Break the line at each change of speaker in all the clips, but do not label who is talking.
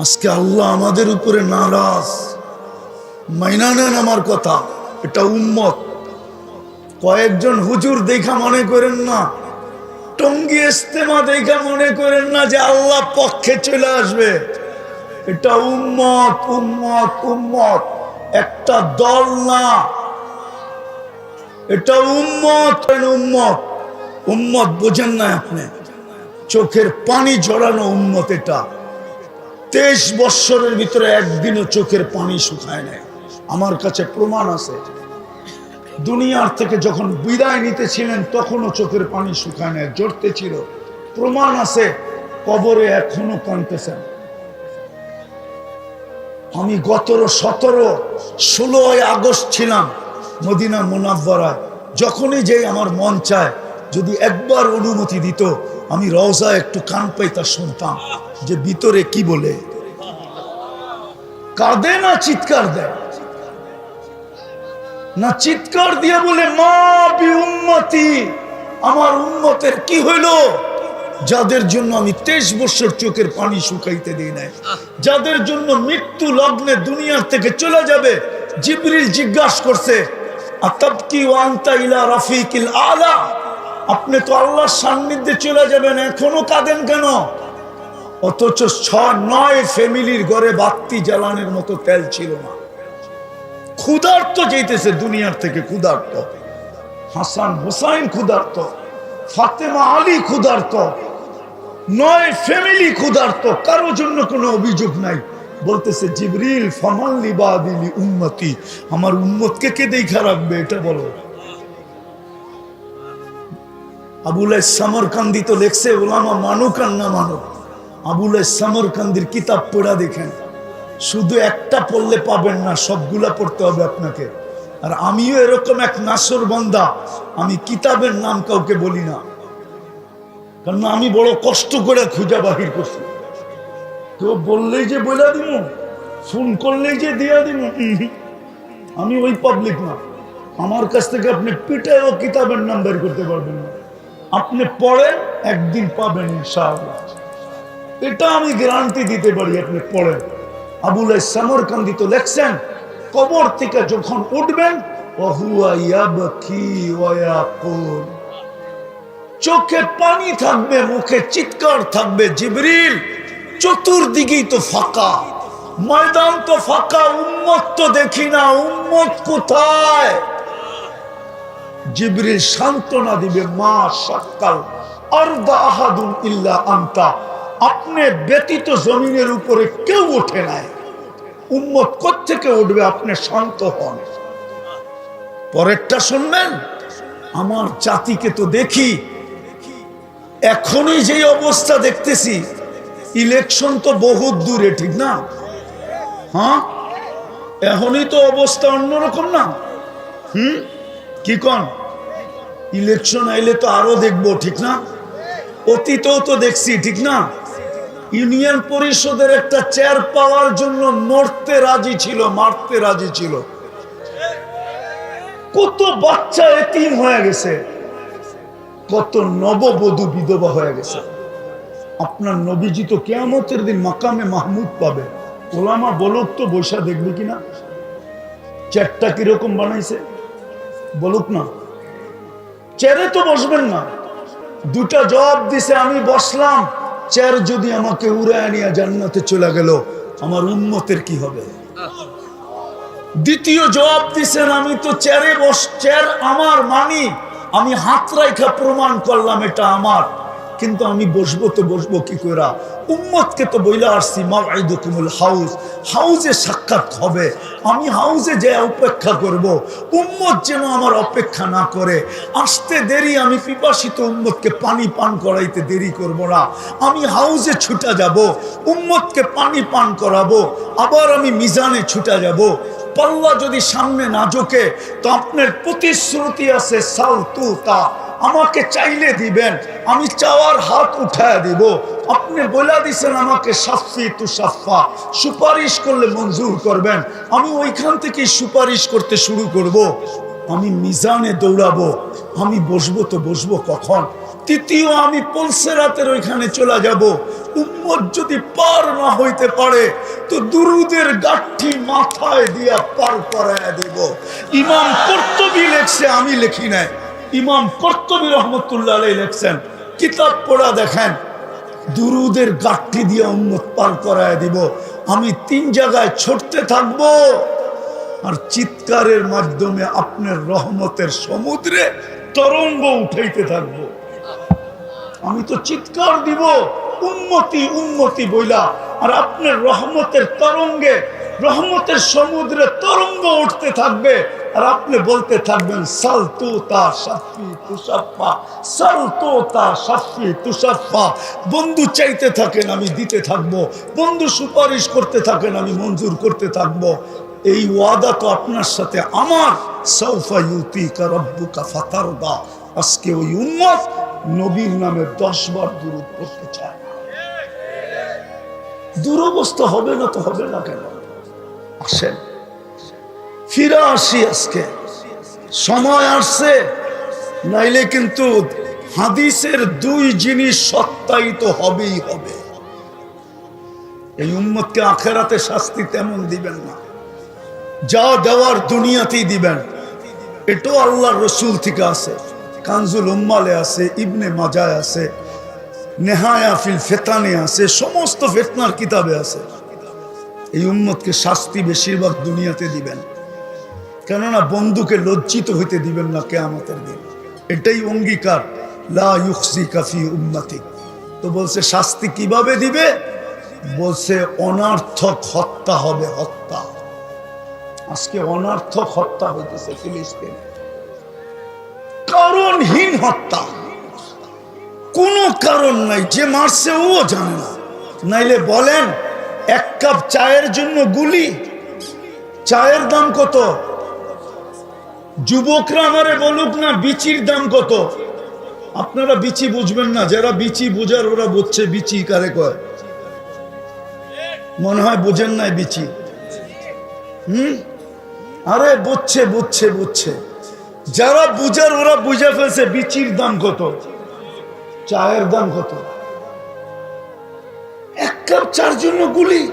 আজকে আল্লাহ আমাদের উপরে নারাজ, মাইনা নেন আমার কথা। এটা উম্মত। কয়েকজন হুজুর দেখা মনে করেন না, টঙ্গী ইস্তেমা দেখা মনে করেন না যে আল্লাহ পক্ষে চলে আসবে। এটা উম্মত, উম্মত, উম্মত, একটা দল না। এটা উম্মত, উম্মত, উম্মত। বোঝেন না আপনি? চোখের পানি ঝরানো উম্মত এটা। 23 বৎসরের ভিতরে একদিনও চোখের পানি শুকায় নাই। আমার কাছে প্রমাণ আছে। দুনিয়ার থেকে যখন বিদায় নিতেছিলেন তখনও চোখের পানি শুকায় নাই, জড়তে ছিল। প্রমাণ আছে, কবরে এখনো কাঁদতেছেন। আমি গত 16 আগস্ট ছিলাম মদিনা মুনাওয়ারায়। যখনই যেই আমার মন চায়, যদি একবার অনুমতি দিত, আমি রওজা একটু কান পাইতা শুনতাম যে ভিতরে কি বলে। কাঁদে না চিৎকার দেয়? না চিৎকার দিয়ে বলে মা বি উম্মতি, আমার উম্মতের কি হইল? যাদের জন্য আমি 23 বছর চোখের পানি শুকাইতে দিই নাই, যাদের জন্য মৃত্যু লগ্নে দুনিয়ার থেকে চলে যাবে। জিবরিল জিজ্ঞাসা করছে, আতাবকি ওয়া আনতা ইলা রাফিকিল আলা, আপনি তো আল্লাহর সান্নিধ্যে চলে যাবেন, এখনো কাঁদেন কেন? অথচ 6-9 ফ্যামিলির ঘরে বাতি জ্বালানোর মতো তেল ছিল না। ক্ষুধার্ত যেতেছে দুনিয়ার থেকে, ক্ষুধার্ত। হাসান হুসাইন ক্ষুধার্ত, ফাতেমা আলী ক্ষুধার্ত, 9 ফ্যামিলি ক্ষুধার্ত। কারো জন্য কোনো অভিযোগ নাই। বলতেছে জিবরিল ফামান লিবাদিলি উম্মতি, আমার উম্মতকে কে দেখা রাখবে এটা বলো। আবুল সামরকান্দি তো লেখছে, ওলামা মানুক আর না মানুক, আবুল সামরকান্দির কিতাব পড়া দেখেন। শুধু একটা পড়লে পাবেন না, সবগুলা পড়তে হবে আপনাকে। আর আমিও এরকম এক নাসর বান্দা, আমি কিতাবের নাম কাউকে বলি না, কারণ আমি বড় কষ্ট করে খুঁজা বাহির করছি। কেউ বললেই যে বইলা দিব, ফোন করলেই যে দিয়া দিব, আমি ওই পাবলিক না। আমার কাছ থেকে আপনি পিটায়ও কিতাবের নাম বের করতে পারবেন না। আপনি পড়েন, একদিন পাবেন ইনশাআল্লাহ, এটা আমি গ্যারান্টি দিতে পারি। আপনি পড়েন। আবুল সামরকান্দি তো লেখছেন, কবর থেকে যখন উঠবেন, চোখে পানি থাকবে, মুখে চিৎকার থাকবে, জিবরিল চতুর্দিকেই তো ফাঁকা, ময়দান তো ফাঁকা, উম্মত তো দেখি না, উম্মত কোথায়? জিবরিল সান্ত্বনা দিবে, মা শাক্কাল আরদা আহাদুন ইল্লা আনতা, আপনি ব্যতীত জমিনের উপরে কেউ ওঠে নাই। উম্মত কোত্থেকে উঠবে? আপনি শান্ত হন। পরেরটা শুনবেন। আমার জাতিকে তো দেখি এখনই যে অবস্থা দেখতেছি, ইলেকশন তো বহুত দূরে, ঠিক না? হ্যাঁ, এখনই তো অবস্থা অন্যরকম না? কি কন? ইলেকশন আইলে তো আরো দেখবো, ঠিক না? অতীতেও তো দেখছি, ঠিক না? ইউনিয়ন পরিষদের একটা চেয়ার পাওয়ার জন্য মরতে রাজি ছিল, মারতে রাজি ছিল। কত বাচ্চা এতিম হয়ে গেছে, কত নববধূ বিধবা হয়ে গেছে। আপনার নবীজি তো কিয়ামতের দিন মাকামে মাহমুদ পাবে। ওলামা বলুক তো, বৈশা দেখবে কিনা চেয়ারটা কিরকম বানাইছে, বলুক না। চেয়ারে তো বসবেন না। দুটা জবাব দিছে, আমি বসলাম, চেয়ার যদি আমাকে উড়ায় নিয়ে জান্নাতে চলে গেল, আমার উম্মতের কি হবে? দ্বিতীয় জবাব দিছেন, আমি তো চেয়ারে চেয়ার আমার মানি, আমি হাত রাইখা প্রমাণ করলাম এটা আমার, কিন্তু আমি বসবো তো বসবো কি করে? উম্মতকে তো বইলা আসছি মাওঈদুকুমুল হাউজ, হাউজে সাক্ষাৎ হবে, আমি হাউজে যে অপেক্ষা করব, উম্মত যেন আমার অপেক্ষা না করে। আসতে দেরি, আমি পিপাসিত উম্মতকে পানি পান করাইতে দেরি করব না। আমি হাউজে ছুটা যাব, উম্মতকে পানি পান করাবো, আবার আমি মিজানে ছুটা যাব। পাল্লা যদি সামনে না ঝোঁকে, তো আপনার প্রতিশ্রুতি আছে সাল তু তা, আমাকে চাইলে দিবেন, আমি চাওয়ার হাত উঠায় দিব। আপনি বলে দিছেন আমাকে শাফি তু শাফা, সুপারিশ করলে মঞ্জুর করবেন, আমি ওইখান থেকে সুপারিশ করতে শুরু করব। আমি মিজানে দৌড়াবো, আমি বসবো তো বসবো কখন? তৃতীয়, আমি পলসেরাতের ওইখানে চলে যাব। উম্মত যদি পার না হইতে পারে তো দুরুদের গাঠি মাথায় দিয়া পার করায় দেব। ইমাম কুরতুবী লেখছে, আমি লিখি নাই, ইমাম কুরতুবী রহমতুল্লাহ আলাইহি লেখছেন, কিতাব পড়া দেখেন, দুরুদের গাঠি দিয়ে উম্মত পার করায় দিব। আমি 3 জায়গায় ছুটতে থাকবো আর চিৎকারের মাধ্যমে আপনার রহমতের সমুদ্রে তরঙ্গ উঠাইতে থাকবো। আমি তো চিৎকার দিব উম্মতি উম্মতি বইলা, আর আপনার রহমতের তরঙ্গে, রহমতের সমুদ্রে তরঙ্গ উঠতে থাকবে, আর আপনি বলতে থাকবেন সালতুতা শাফি তুশাফা, সালতুতা শাফি তুশাফা। বন্ধু চাইতে থাকেন, আমি দিতে থাকবো। বন্ধু সুপারিশ করতে থাকেন, আমি মঞ্জুর করতে থাকবো। এই ওয়াদা তো আপনার সাথে আমার। সাউফা ইউতিকা রাব্বুকা ফাতারদা। আজকে ওই উম্মত নবীর নামে 10 বার দুরূদ পড়তে চায়। দুরবস্থা হবে না তো হবে না কেন? আসেন ফিরে আসি। আজকে সময় আসছে, নাইলে কিন্তু হাদিসের 2 জিনিস সত্যায়িত হবেই হবে। এই উম্মতকে আখেরাতে শাস্তি তেমন দিবেন না, যা দেওয়ার দুনিয়াতেই দিবেন। এটাও আল্লাহর রসুল থেকে আছে, কানজুল উম্মালে আছে, ইবনে মাজায় আছে, নেহায়া ফিল ফেতানে আছে, সমস্ত ফেতনার কিতাবে আছে। এই উম্মতকে শাস্তি বেশিরভাগ দুনিয়াতে দিবেন, কেননা বন্ধুকে লজ্জিত হইতে দিবেন না কিয়ামতের দিন। এটাই অঙ্গীকার, লা ইউখজিকা ফি উম্মতি। তো বলছে শাস্তি কিভাবে দিবে? বলছে অনার্থক হত্যা হবে, হত্যা। আজকে অনার্থক হত্যা হইতেছে ফিলিস্তিনে, কারণহীন হত্যা, কোনো কারণ নাই। যে মারছে ও জানে না। নাইলে বলেন 1 কাপ চায়ের জন্য গুলি, চায়ের দাম কত? যুবকরা আমারে বলুক না বিচির দাম কত। আপনারা বিচি বুঝবেন না, যারা বিচি বুঝার ওরা বুঝছে বিচি কারে কয়। মনে হয় বুঝেন নাই বিচি। আরে বুঝছে বুঝছে বুঝছে, যারা বুঝার ওরা বুঝে ফেলছে বিচির দাম কত, চায়ের দাম কত। 1 কাপ চার জন্য গুলি,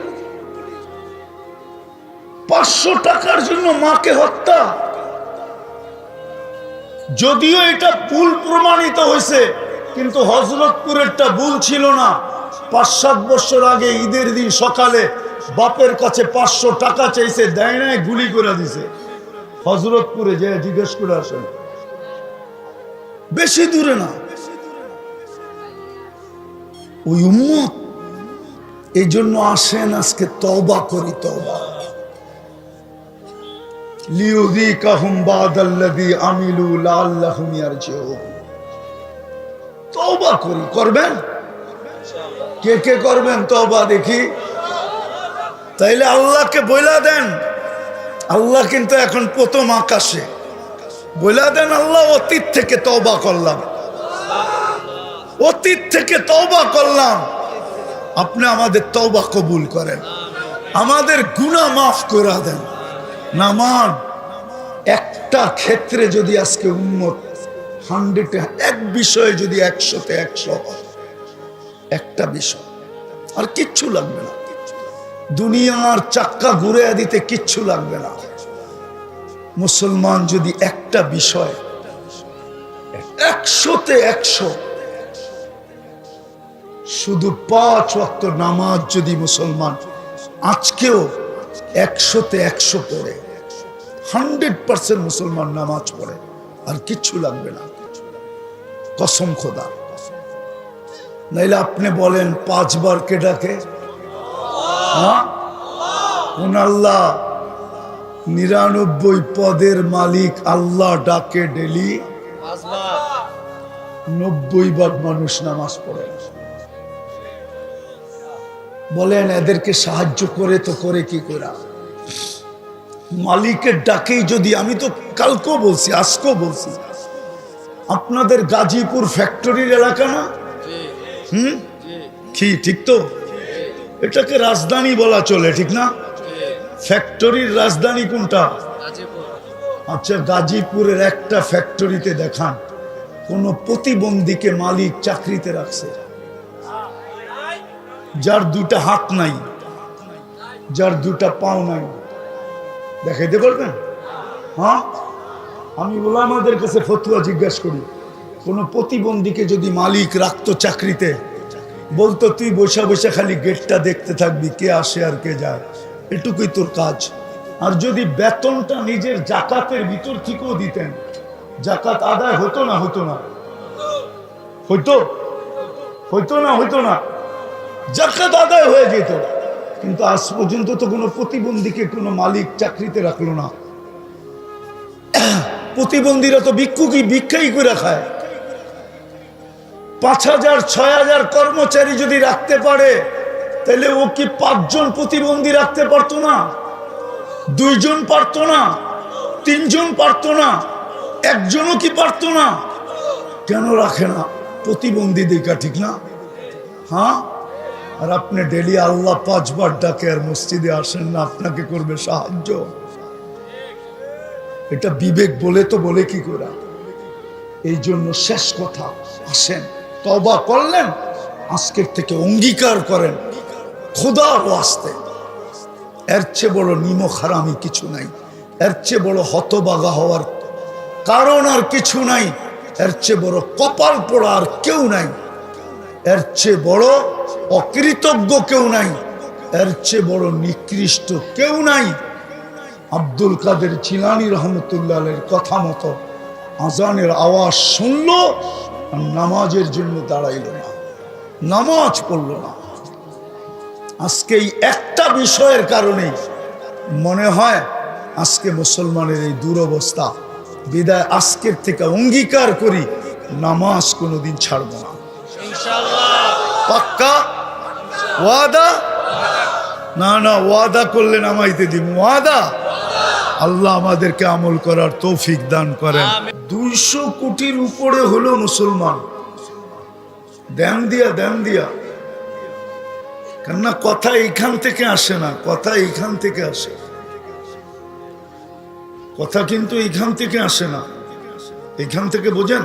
500 টাকার জন্য মাকে হত্যা। যদিও এটা ভুল প্রমাণিত হয়েছে, কিন্তু হযরতপুরেরটা ভুল ছিল না। 5-7 বছর আগে ঈদের দিন সকালে বাপের কাছে 500 টাকা চাইছে, দেয় নাই, গুলি করে দিছে। হযরতপুরে যে জিজ্ঞেস করে আসেন, বেশি দূরে না। ওই উম্মত, এই জন্য আসেন আজকে তওবা করি, তওবা। লিউযিকাহুম বাদাল্লাযী আমিলু লাআল্লাহুম ইয়ারজিউন। তওবা করি, করবেন? কে কে করবেন তওবা দেখি? তাইলে আল্লাহকে বইলা দেন। আল্লাহ কিন্তু এখন প্রথম আকাশে। বইলা দেন, আল্লাহ অতীত থেকে তওবা করলাম, অতীত থেকে তওবা করলাম। আপনি আমাদের তওবা কবুল করেন, আমাদের গুনাহ মাফ করে দেন। নামান একটা ক্ষেত্রে যদি আজকে উম্মত 100-এ, এক বিষয়ে যদি 100-তে 100 হয়, একটা বিষয়, আর কিচ্ছু লাগবে না। দুনিয়ার চাক্কা ঘুরে দিতে কিচ্ছু লাগবে না। মুসলমান যদি একটা বিষয় 100-তে 100, শুধু 5 ওয়াক্ত নামাজ যদি মুসলমান আজকেও 100-তে 100 পড়ে, 100% মুসলমান নামাজ পড়ে, আর কিচ্ছু লাগবে না, কসম খোদা। নাইলে আপনি বলেন 5 বার কে ডাকে? কোন আল্লাহ? 99 পদের মালিক আল্লাহ ডাকে ডেলি 90 বার মানুষ নামাজ পড়ে। বলেন এদেরকে সাহায্য করে তো করে কি করে? মালিকের ডাকেই যদি, আমি তো কালকেও বলছি, আজকেও বলছি, আপনাদের গাজীপুর ফ্যাক্টরির এলাকা না? কি ঠিক তো? এটাকে রাজধানী বলা চলে, ঠিক না? ফ্যাক্টরির রাজধানী কোনটা? আচ্ছা, গাজীপুরের একটা ফ্যাক্টরিতে দেখান কোন প্রতিবন্ধীকে মালিক চাকরিতে রাখছে, যার দুটা হাত নাই, যার দুটা পাও নাই, দেখাইতে পারবেন? হ্যাঁ, আমি বলে আমাদের কাছে ফতুয়া জিজ্ঞাসা করি, কোন প্রতিবন্ধীকে যদি মালিক রাখতো চাকরিতে, বলতো তুই বসে বসে খালি গেটটা দেখতে থাকবি, কে আসে আর কে যায়, এটুকুই তোর কাজ। আর যদি বেতনটা নিজের জাকাতের ভিতর থেকেও দিতেন, জাকাত আদায় হতো না? হতো না? হইতো? হইতো না? হইতো না? জাকাত আদায় হয়ে যেত। কিন্তু আজ পর্যন্ত তো কোনো প্রতিবন্ধীকে কোনো মালিক চাকরিতে রাখলো না। প্রতিবন্ধীরা তো ভিক্ষাই করে খায়। 5,000 6,000 কর্মচারী যদি রাখতে পারে, তাহলে ও কি 5 জন প্রতিবন্ধী রাখতে পারতো না? 2 জন পারতো না? 3 জন পারতো না? 1 জনও কি পারতো না? কেন রাখে না? প্রতিবন্ধী দেখা, ঠিক না? হ্যাঁ, আর আপনি ডেলি আল্লাহ 5 বার ডাকে আর মসজিদে আসেন না, আপনাকে করবে সাহায্য? এটা বিবেক বলে তো বলে কি করে? এই জন্য শেষ কথা, আসেন তওবা করলেন, আজকের থেকে অঙ্গীকার করেন খোদার ওয়াস্তে, এর চেয়ে বড় নিমক হারামি কিছু নাই, এর চেয়ে বড় হতবাগা হওয়ার কারণ আর কিছু নাই, এর চেয়ে বড় কপাল পোড়া আর কেউ নাই, এর চেয়ে বড় অকৃতজ্ঞ কেউ নাই, এর চেয়ে বড় নিকৃষ্ট কেউ নাই। আব্দুল কাদের জিলানী রহমতুল্লাহ আলাইহির কথা মতো আজানের আওয়াজ শুনলো আর নামাজের জন্য দাঁড়াইল না, নামাজ পড়লো না। আজকে এই একটা বিষয়ের কারণে মনে হয় আজকে মুসলমানের এই দুরবস্থা। বিদায় আজকের থেকে অঙ্গীকার করি, নামাজ কোনোদিন ছাড়বো না, ইনশাআল্লাহ। পাক্কা ওয়াদা? না না, ওয়াদা করলে নামাইতে দিব, ওয়াদা। আল্লাহ আমাদেরকে আমল করার তৌফিক দান করেন। 200 কোটির উপরে হলো মুসলমান। দেন দিয়া কেননা কথা এইখান থেকে আসে না, কথা এইখান থেকে আসে, কথা কিন্তু এইখান থেকে আসে না। এইখান থেকে বোঝেন,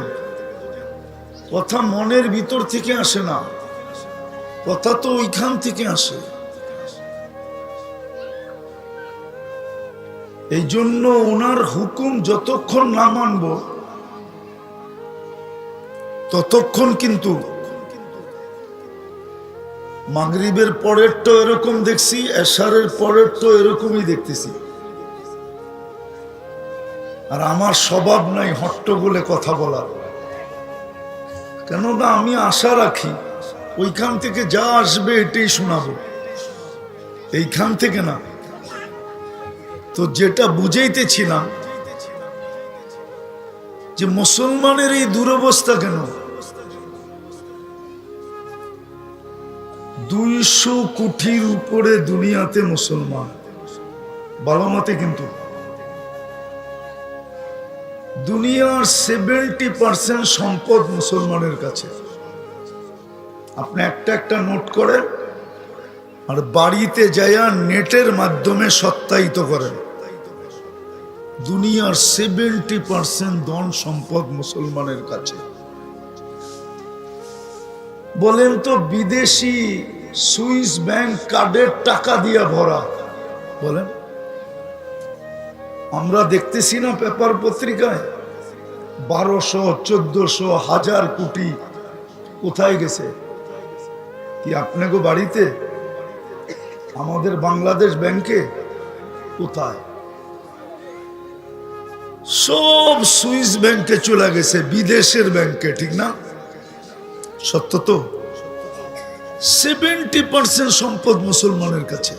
কথা মনের ভিতর থেকে আসে না, কথা তো ওইখান থেকে আসে। এই জন্য ওনার হুকুম যতক্ষণ না মানব ততক্ষণ কিন্তু মাগরিবের পরের তো এরকম দেখছি, এশারের পরের তো এরকমই দেখতেছি। আর আমার স্বভাব নাই হট্টগোলে কথা বলার, কেননা আমি আশা রাখি ওইখান থেকে যা আসবে এটাই শোনাবো, এইখান থেকে না। তো যেটা বুঝাইতেছিলাম যে মুসলমানের এই দুরবস্থা কেন, 200 কোটির উপরে দুনিয়াতে মুসলমান, ভালো মতে কিন্তু দুনিয়ার 70% সম্পদ মুসলমানের কাছে। আপনি একটা একটা নোট করেন আর বাড়িতে যাইয়া নেটের মাধ্যমে সত্যায়িত করেন, দুনিয়ার 70% ধন সম্পদ মুসলমানের কাছে। বলেন তো বিদেশি সুইস ব্যাংক কার্ডের টাকা দিয়া ভরা, বলেন আমরা দেখতেছি না পেপার পত্রিকায় 1200, 1400, 1000 কোটি কোথায় গেছে? কি আপনাকে বাড়িতে? আমাদের বাংলাদেশ ব্যাংকে? কোথায়? সব সুইস ব্যাংকে চলে গেছে, বিদেশের ব্যাংকে, ঠিক না? সত্য তো? 70% সম্পদ মুসলমানের কাছে।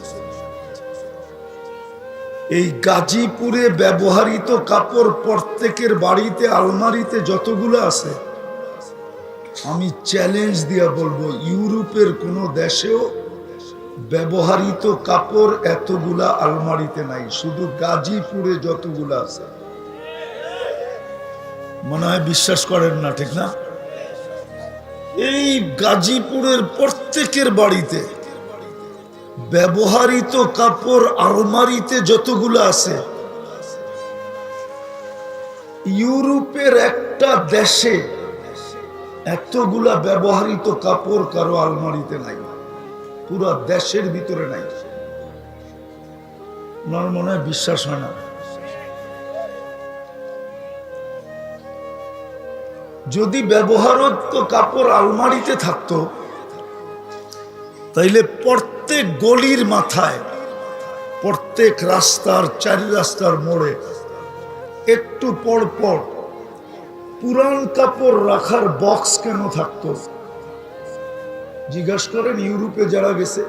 এই গাজীপুরে ব্যবহৃত কাপড় প্রত্যেকের বাড়িতে আলমারিতে যতগুলো আছে, আমি চ্যালেঞ্জ দিয়া বলবো ইউরোপের কোন দেশেও ব্যবহৃত কাপড় এতগুলা আলমারিতে নাই, শুধু গাজীপুরে যতগুলো আছে। মনে হয় বিশ্বাস করেন না, ঠিক না? এই গাজীপুরের প্রত্যেকের বাড়িতে ব্যবহৃত কাপড় আলমারিতে যতগুলো আছে, ইউরোপের একটা দেশে এতগুলা ব্যবহৃত কাপড় কারো আলমারিতে নাই, পুরা দেশের ভিতরে নাই। আমার মনে হয় বিশ্বাস হয় না। যদি ব্যবহারত কাপড় আলমারিতে থাকতো তাইলে প্রত্যেক গলির মাথায়, প্রত্যেক রাস্তার, চারি রাস্তার মোড়ে একটু পর পর পুরান কাপড় রাখার বক্স কেন থাকতো? জিজ্ঞাসা করেন ইউরোপে যারা গেছে,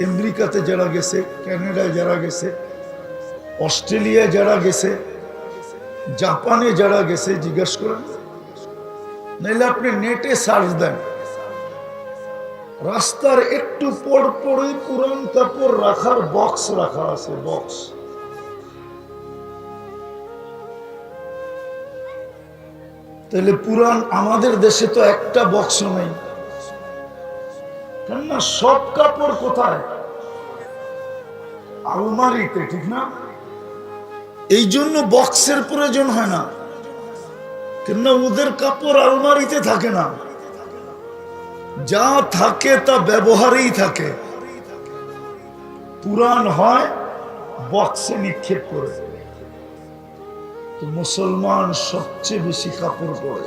আমেরিকাতে যারা গেছে, কানাডায় যারা গেছে, অস্ট্রেলিয়ায় যারা গেছে, জাপানে যারা গেছে, জিজ্ঞাসা করেন। নাইলে আপনি নেটে সার্চ দেন, রাস্তার একটু পর পরই পুরান কাপড় রাখার বক্স রাখা আছে, বক্স। তাহলে পুরান আমাদের দেশে তো একটা বক্স নেই, কেননা সব কাপড় কোথায়? আলমারিতে, ঠিক না? এই জন্য বক্সের প্রয়োজন হয় না, কেননা ওদের কাপড় আলমারিতে থাকে না, যা থাকে তা ব্যবহারেই থাকে। পুরান হয় বক্সে নিক্ষেপ করে। তো মুসলমান সবচেয়ে বেশি কাপড় পরে,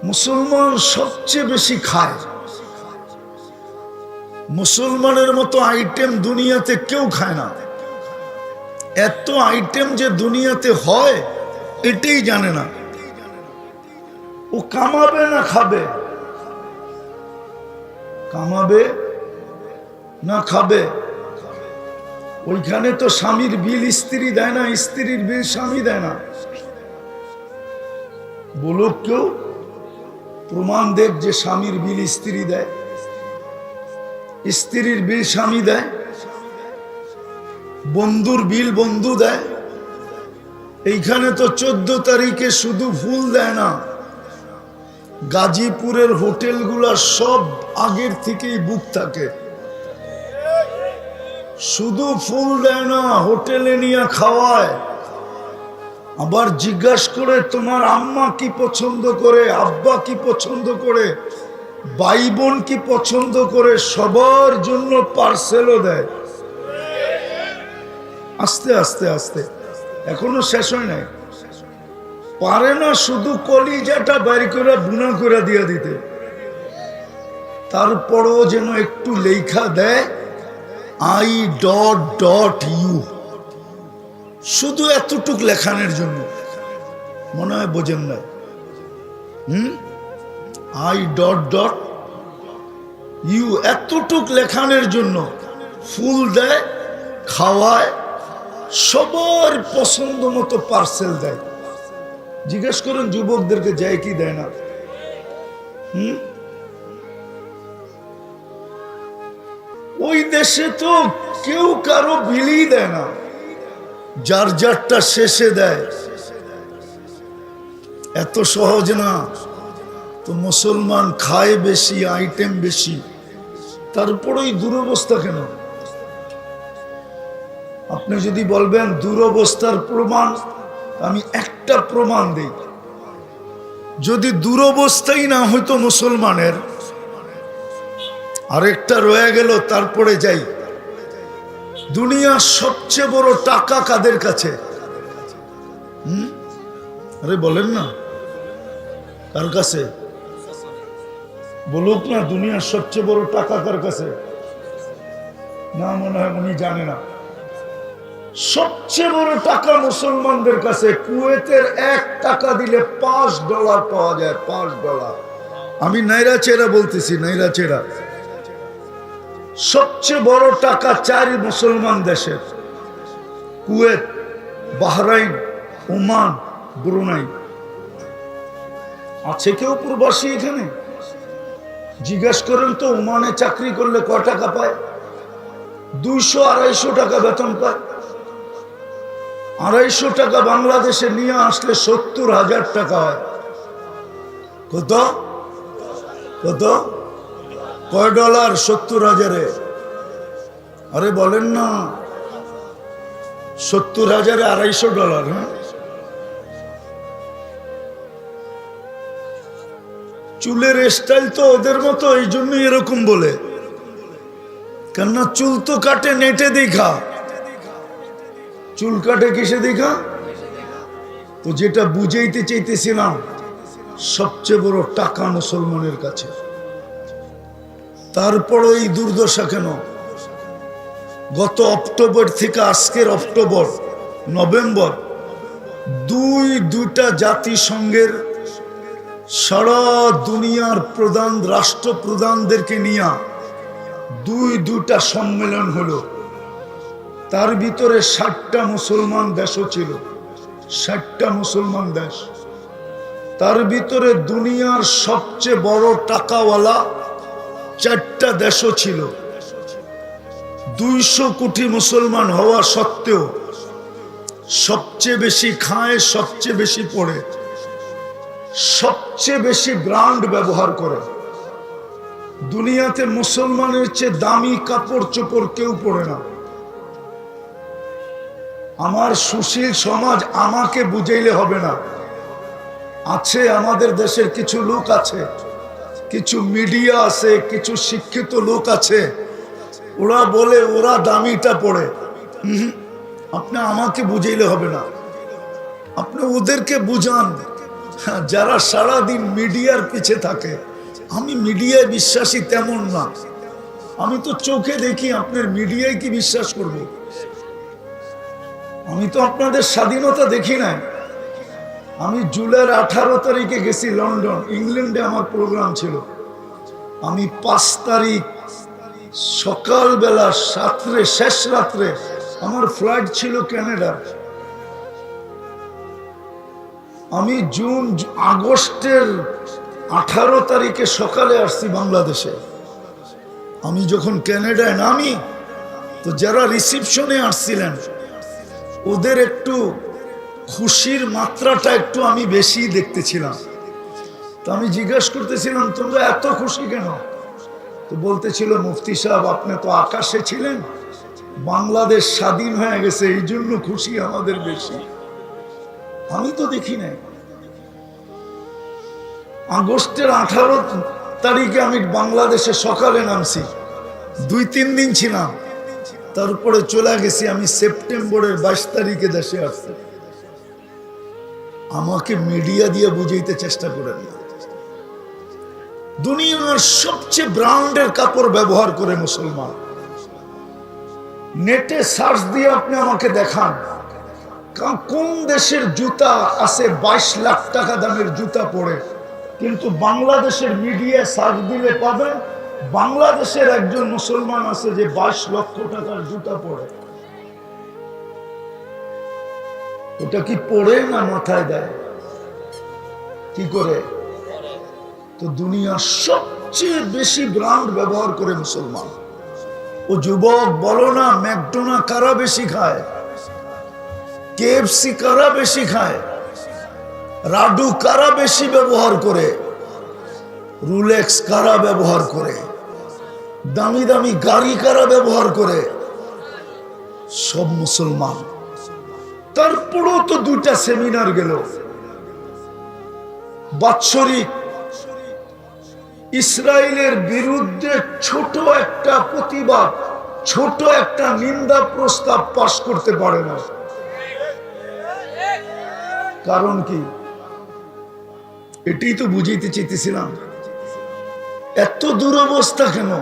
মুসলমান সবচেয়ে বেশি খায়। মুসলমানের মতো আইটেম দুনিয়াতে কেউ খায় না। এত আইটেম যে দুনিয়াতে হয় এটাই জানে না। ও কামাবে না খাবে? কামাবে না খাবে? ওইখানে তো স্বামীর বিল স্ত্রী দেয় না, স্ত্রীর বিল স্বামী দেয় না। বলুক কেউ, প্রমাণ দেখ যে স্বামীর বিল স্ত্রী দেয়, স্ত্রীর বিল স্বামী দেয়, বন্ধুর বিল বন্ধু দেয়। এইখানে তো 14 তারিখে শুধু ফুল দেয় না, গাজীপুরের হোটেলগুলা সব আগের থেকেই বুক থাকে। শুধু ফুল দেয় না, হোটেলে নিয়ে খাওয়ায়। আবার জিজ্ঞাসা করে তোমার আম্মা কি পছন্দ করে, আব্বা কি পছন্দ করে, ভাই বোন কি পছন্দ করে, সবার জন্য পার্সেলও দেয়। আস্তে আস্তে আস্তে, এখনো শেষ হয় নাই। পারে না শুধু কলিজাটা বাইর করে বুনা করে দিয়ে দিতে, তারপরও যেন একটু লেখা দেয় I.U, শুধু এতটুক লেখানোর জন্য। মনে হয় বোঝেন না? I.U এতটুক লেখানোর জন্য ফুল দেয়, খাওয়ায়, সবার পছন্দ মতো পার্সেল দেয়। জিজ্ঞেস করেন যুবকদেরকে যায় কি দেয় না? ওই দেশে তো কেউ কারো বিলই দেয় না, যার যারটা শেষে দেয়। এত সহজ না তো। মুসলমান খায় বেশি, আইটেম বেশি, তারপরেই দুরবস্থা কেন? আপনি যদি বলবেন দুরবস্থার প্রমাণ, আমি একটা প্রমাণ দিই। যদি দুরবস্থাই না হইতো মুসলমানের, আরেকটা রয়ে গেল, তারপরে যাই। দুনিয়ার সবচেয়ে বড় টাকা কাদের কাছে? আরে বলেন না, কার কাছে? বলুক না, দুনিয়ার সবচেয়ে বড় টাকা কার কাছে? না, মনে হয় উনি জানে না। সবচেয়ে বড় টাকা মুসলমানদের কাছে। কুয়েতের 1 টাকা দিলে $5 পাওয়া যায়, $5। আমি নাইরা চেরা বলতেছি, নাইরা চেরা। সবচেয়ে বড় টাকা 4 মুসলমান দেশের: কুয়েত, বাহরাইন, ওমান, ব্রুনাই। আছে কেউ প্রবাসী এখানে? জিজ্ঞাসা করেন তো, ওমানে চাকরি করলে কয় টাকা পায়? 200-250 টাকা বেতন পায়। 250 টাকা বাংলাদেশে নিয়ে আসলে 70,000 টাকা হয়। কত কত? কয় ডলার? 70,000-এ? আরে বলেন না, 70,000-এ $250। হ্যাঁ, চুলের স্টাইল তো ওদের মতো, এই জন্যই এরকম বলে। কেননা চুল তো কাটে নেটে দেখা, চুল কাটে কিসে দেখা? তো যেটা বুঝাইতে চাইতেছিলাম, সবচেয়ে বড় টাকা মুসলমানের কাছে। তারপর এই দুর্দশা কেন? গত অক্টোবর থেকে আজকের অক্টোবর নভেম্বর দুইটা জাতিসংঘের সারা দুনিয়ার প্রধান রাষ্ট্রপ্রধানদেরকে নিয়ে দুইটা সম্মেলন হলো। তার ভিতরে 60টা মুসলমান দেশও ছিল, 60টা মুসলমান দেশ। তার ভিতরে দুনিয়ার সবচেয়ে বড় টাকাওয়ালা 4টা দেশও ছিল। 200 কোটি মুসলমান হওয়া সত্ত্বেও সবচেয়ে বেশি খায়, সবচেয়ে বেশি পড়ে, সবচেয়ে বেশি ব্র্যান্ড ব্যবহার করে। দুনিয়াতে মুসলমানের চেয়ে দামি কাপড় চোপড় কেউ পরে না। আমার সুশীল সমাজ আমাকে বুঝাইলে হবে না। আছে আমাদের দেশের কিছু লোক আছে, কিছু মিডিয়া আছে, কিছু শিক্ষিত লোক আছে, ওরা বলে ওরা দামিটা পড়ে। আপনি আমাকে বুঝাইলে হবে না, আপনি ওদেরকে বুঝান যারা সারাদিন মিডিয়ার পিছে থাকে। আমি মিডিয়ায় বিশ্বাসী তেমন না, আমি তো চোখে দেখি। আপনার মিডিয়ায় কি বিশ্বাস করব? আমি তো আপনাদের স্বাধীনতা দেখি না। আমি জুলাইয়ের 18 তারিখে গেছি লন্ডন, ইংল্যান্ডে আমার প্রোগ্রাম ছিল। আমি 5 তারিখ সকালবেলা শেষ রাত্রে আমার ফ্লাইট ছিল কানাডা। আমি আগস্টের 18 তারিখে সকালে আসছি বাংলাদেশে। আমি যখন কানাডায় নামি, তো যারা রিসিপশনে আসছিলেন ওদের একটু খুশির মাত্রাটা একটু আমি বেশি দেখতেছিলাম। তো আমি জিজ্ঞাসা করতেছিলাম, তোমরা এত খুশি কেন? তো বলতেছিল, মুফতি সাহেব আপনি তো আকাশে ছিলেন, বাংলাদেশ স্বাধীন হয়ে গেছে, এই জন্য খুশি আমাদের বেশি। আমি তো দেখি নাই। আগস্টের 18 তারিখে আমি বাংলাদেশে সকালে নামছি, 2-3 দিন ছিলাম, তারপরে চলে গেছি। আমি সেপ্টেম্বরের 22 তারিখে দেশে আসছি। আমাকে মিডিয়া দিয়ে বুঝাইতে চেষ্টা করেন না। দুনিয়ার সবচেয়ে ব্র্যান্ডের কাপড় ব্যবহার করে মুসলমান। নেটে সার্চ দিয়ে আপনি আমাকে দেখান কোন দেশের জুতা আছে 22 লাখ টাকা দামের জুতা পরে, কিন্তু বাংলাদেশের মিডিয়া সার্চ দিলে পাবেন বাংলাদেশের একজন মুসলমান আছে যে 22 লক্ষ টাকার জুতা পরে। ওটা কি পরে না মাথায় দেয়? কি করে? তো দুনিয়ার সবচেয়ে বেশি ব্র্যান্ড ব্যবহার করে মুসলমান। ও যুবক বলো না, ম্যাকডোনা কারা বেশি খায়, কেএফসি কারা বেশি খায়, রাডু কারা বেশি ব্যবহার করে, রুলেক্স কারা ব্যবহার করে, দামি দামি গাড়ি কারা ব্যবহার করে? সব মুসলমান। তারপরেও তো 2টা সেমিনার গেল বাৎসরিক। ইসরায়েলের বিরুদ্ধে ছোট একটা প্রতিবাদ, ছোট একটা নিন্দা প্রস্তাব পাশ করতে পারে না। কারণ কি? এটাই তো বুঝাইতে চাইতেছিলাম। এত দুরবস্থা কেন?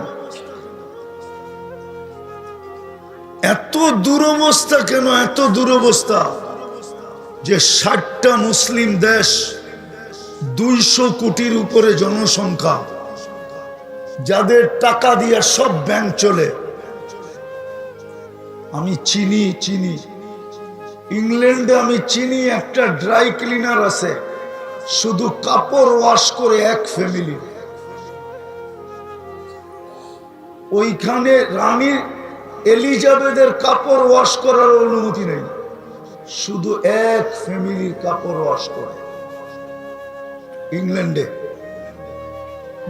এত দুরবস্থা কেন? এত দুরবস্থা যে 60টা মুসলিম দেশ, 200 কোটির উপরে জনসংখ্যা, যাদের টাকা দিয়ে সব ব্যাংক চলে। আমি চিনি ইংল্যান্ডে আমি চিনি একটা ড্রাই ক্লিনার আছে, শুধু কাপড় ওয়াশ করে এক ফ্যামিলি। ওইখানে রানী এলিজাবেথের কাপড় ওয়াশ করার অনুমতি নেই, শুধু এক ফ্যামিলির কাপড় ওয়াশ করে। ইংল্যান্ডে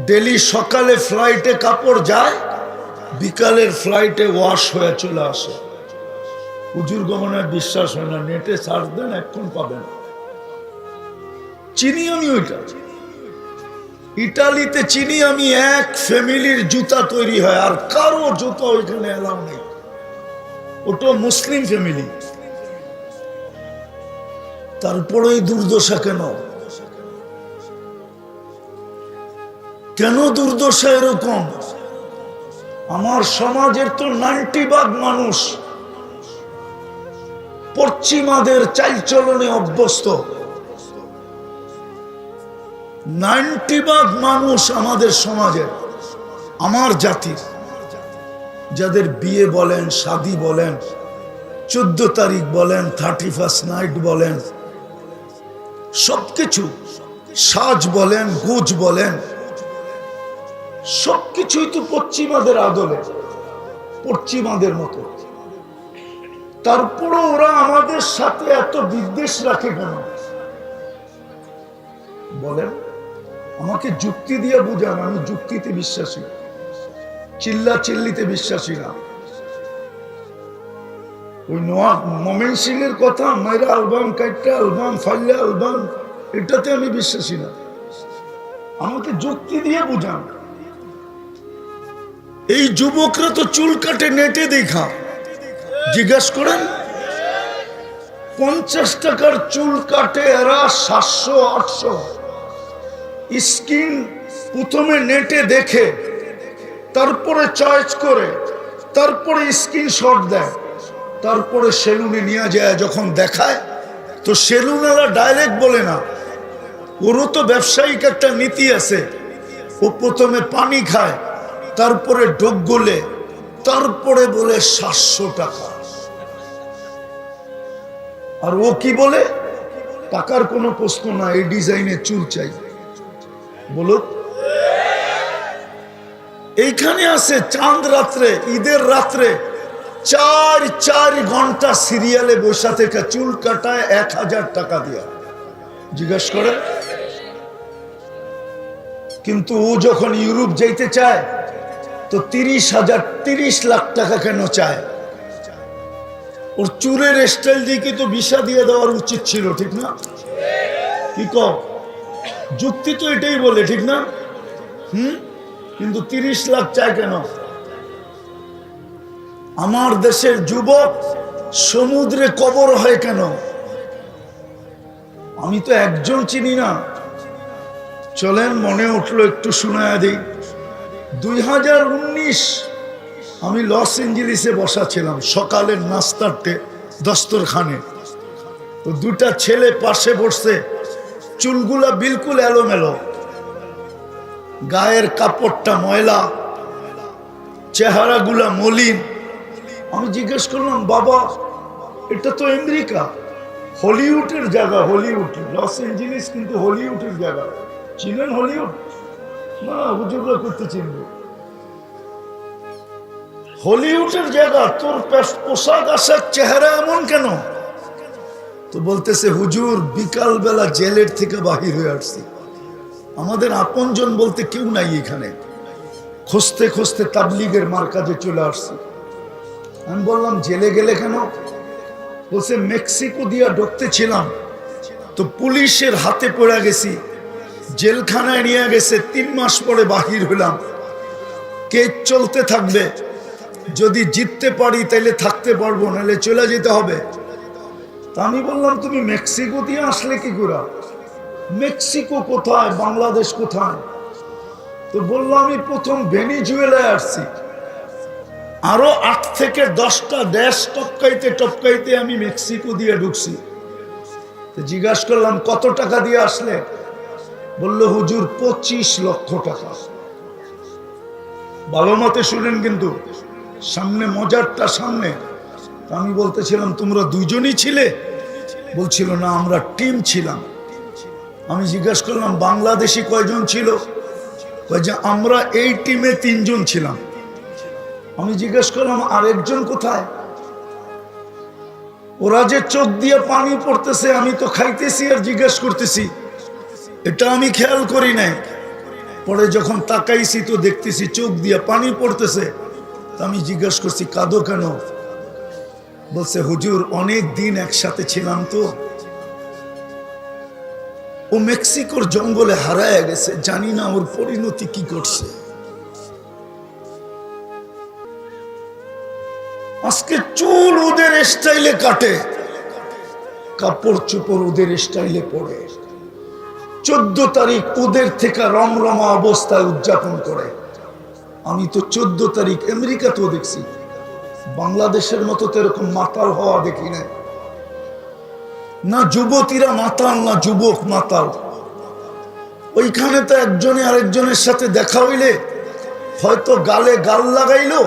ডেলি সকালে ফ্লাইটে কাপড় যায়, বিকালের ফ্লাইটে ওয়াশ হয়ে চলে আসে। হুজুর গমনের বিশ্বাস হয় না, নেটে সার্চ দেন, এখন পাবেন। চিনি আমি ওইটা। ইটালিতে চিনি আমি এক ফ্যামিলির জুতা তৈরি হয়, আর কারো জুতা ওইখানে এলাও নেই। ওটা মুসলিম ফ্যামিলি, তারপরেই দুর্দশা। কেন কেন দুর্দশা এরকম? আমার সমাজের তো 90% মানুষ পশ্চিমাদের চালচলনে অভ্যস্ত। 90% মানুষ আমাদের সমাজের, আমার জাতির, যাদের বিয়ে বলেন, শাদী বলেন, 14 তারিখ বলেন, 31st নাইট বলেন, সবকিছু, সাজ বলেন, গুজ বলেন, সবকিছুই তো পশ্চিমাদের আদলে, পশ্চিমাদের মতো। তারপরে ওরা আমাদের সাথে এত বিদ্বেষ রাখে কেন বলেন? আমাকে যুক্তি দিয়ে বুঝান। আমি যুক্তিতে বিশ্বাসী, চিল্লা চিল্লিতে বিশ্বাসী না। ওই মমেন সিং এর কথা, মেয়েরা অ্যালবাম কাইটা অ্যালবাম ফাইলে অ্যালবাম, এটাতে আমি বিশ্বাসী না। আমাকে যুক্তি দিয়ে বুঝান। এই যুবকরা তো চুল কাটে নেটে দেখা, জিজ্ঞাসা করেন। 50 টাকার চুল কাটে এরা 700-800। স্কিন প্রথমে নেটে দেখে, তারপরে চয়েস করে, তারপরে স্ক্রিনশট দেয়, তারপরে সেলুনে নিয়ে যায়। যখন দেখায় তো সেলুনেরা ডাইরেক্ট বলে না, ওরও তো ব্যবসায়িক একটা নীতি আছে। ও প্রথমে পানি খায়, তারপরে ডোক গলে, তারপরে বলে 700 টাকা। আর ও কি বলে? টাকার কোনো প্রশ্ন না, এই ডিজাইনের চুল চাই। বলো, এইখানে আছে চাঁদ রাত্রে, ঈদের রাত্রে 4 ঘন্টা সিরিয়ালে বসা থেকে চুল কাটায় 1000 টাকা দিয়া। জিজ্ঞাসা করে। কিন্তু ও যখন ইউরোপ যাইতে চায় তো 30 লাখ টাকা কেন চায়? ওর চুলের স্টাইল দিকে তো ভিসা দিয়ে দেওয়ার উচিত ছিল, ঠিক না? কি কও? যুক্তি তো এটাই বলে, ঠিক না? কিন্তু 30 লাখ চায় কেন? আমার দেশের যুবক সমুদ্রে কবর হয় কেন? আমি তো একজন চিনি না। চলেন, মনে উঠলো একটু শোনায়া দিই। 2019 আমি লস এঞ্জেলিসে বসা ছিলাম, সকালের নাস্তার দস্তরখানে। তো 2টা ছেলে পাশে বসছে, চুলগুলা বিলকুল এলোমেলো, গায়ের কাপড়টা ময়লা, চেহারাগুলা মলিন। আমি জিজ্ঞেস করলাম, বাবা এটা তো আমেরিকা, হলিউডের জায়গা। হলিউড, লস এঞ্জেলিস কিন্তু হলিউডের জায়গা। চিনেন হলিউড? না, হুজুররা করতে চিনবে। হলিউডের জায়গা, তোর পোশাক আশাক চেহারা এমন কেন? তো বলতেছে, হুজুর বিকাল বেলা জেলের থেকে বাহির হয়ে আসছি, আমাদের আপনজন বলতে কেউ নাই এখানে, খুঁজতে খুঁজতে তাবলিগের মার্কাজে চলে আসছি। আমি বললাম, জেলে গেলে কেন? বলছে, মেক্সিকো দিয়া ঢুকতে ছিলাম, তো পুলিশের হাতে পড়ে গেছি, জেলখানায় নিয়ে গেছে, 3 মাস পরে বাহির হলাম। কেস চলতে থাকবে, যদি জিততে পারি তাইলে থাকতে পারবো, নাহলে চলে যেতে হবে। তা আমি বললাম, তুমি মেক্সিকো দিয়ে আসলে কি করে? মেক্সিকো কোথায়, বাংলাদেশ কোথায়? তো বললো, আমি প্রথম ভেনিজুয়েলায় আসছি, আরো 8 থেকে 10টা দেশ টপকাইতে টপকাইতে আমি মেক্সিকো দিয়ে ঢুকছি। তো জিজ্ঞাসা করলাম, কত টাকা দিয়ে আসলে? বললো, হুজুর 25 লক্ষ টাকা। ভালো মতে শুনেন কিন্তু, সামনে মজারটা সামনে। আমি বলতেছিলাম, তোমরা 2জনই ছিলে? বলছিল, না আমরা টিম ছিলাম। আমি জিজ্ঞাসা করলাম, বাংলাদেশি কয়জন ছিল? যে আমরা এই টিমে 3 জন ছিলাম। আমি জিজ্ঞাসা করলাম, আরেকজন কোথায়? ওরা যে চোখ দিয়ে পানি পড়তেছে, আমি তো খাইতেছি আর জিজ্ঞাসা করতেছি, এটা আমি খেয়াল করি নাই। পরে যখন তাকাইছি তো দেখতেছি চোখ দিয়ে পানি পড়তেছে। আমি জিজ্ঞাসা করছি, কাঁদো কেন? বলছে, হুজুর অনেক দিন একসাথে ছিলাম, তো ও মেক্সিকোর জঙ্গলে হারায় গেছে, জানি না ওর পরিণতি কি করছে। আজকে চুল ওদের স্টাইলে কাটে, কাপড় চোপড় ওদের স্টাইলে পরে, 14 তারিখ ওদের থেকে রমরমা অবস্থায় উদযাপন করে। আমি তো 14 তারিখ আমেরিকাতেও দেখছি, বাংলাদেশের মতো তো এরকম মাতাল হওয়া দেখি না। না যুবতীরা মাতাল, না যুবক মাতাল। ওইখানে তো একজনে আরেকজনের সাথে দেখা হইলে হয়তো গালে গাল লাগাইলো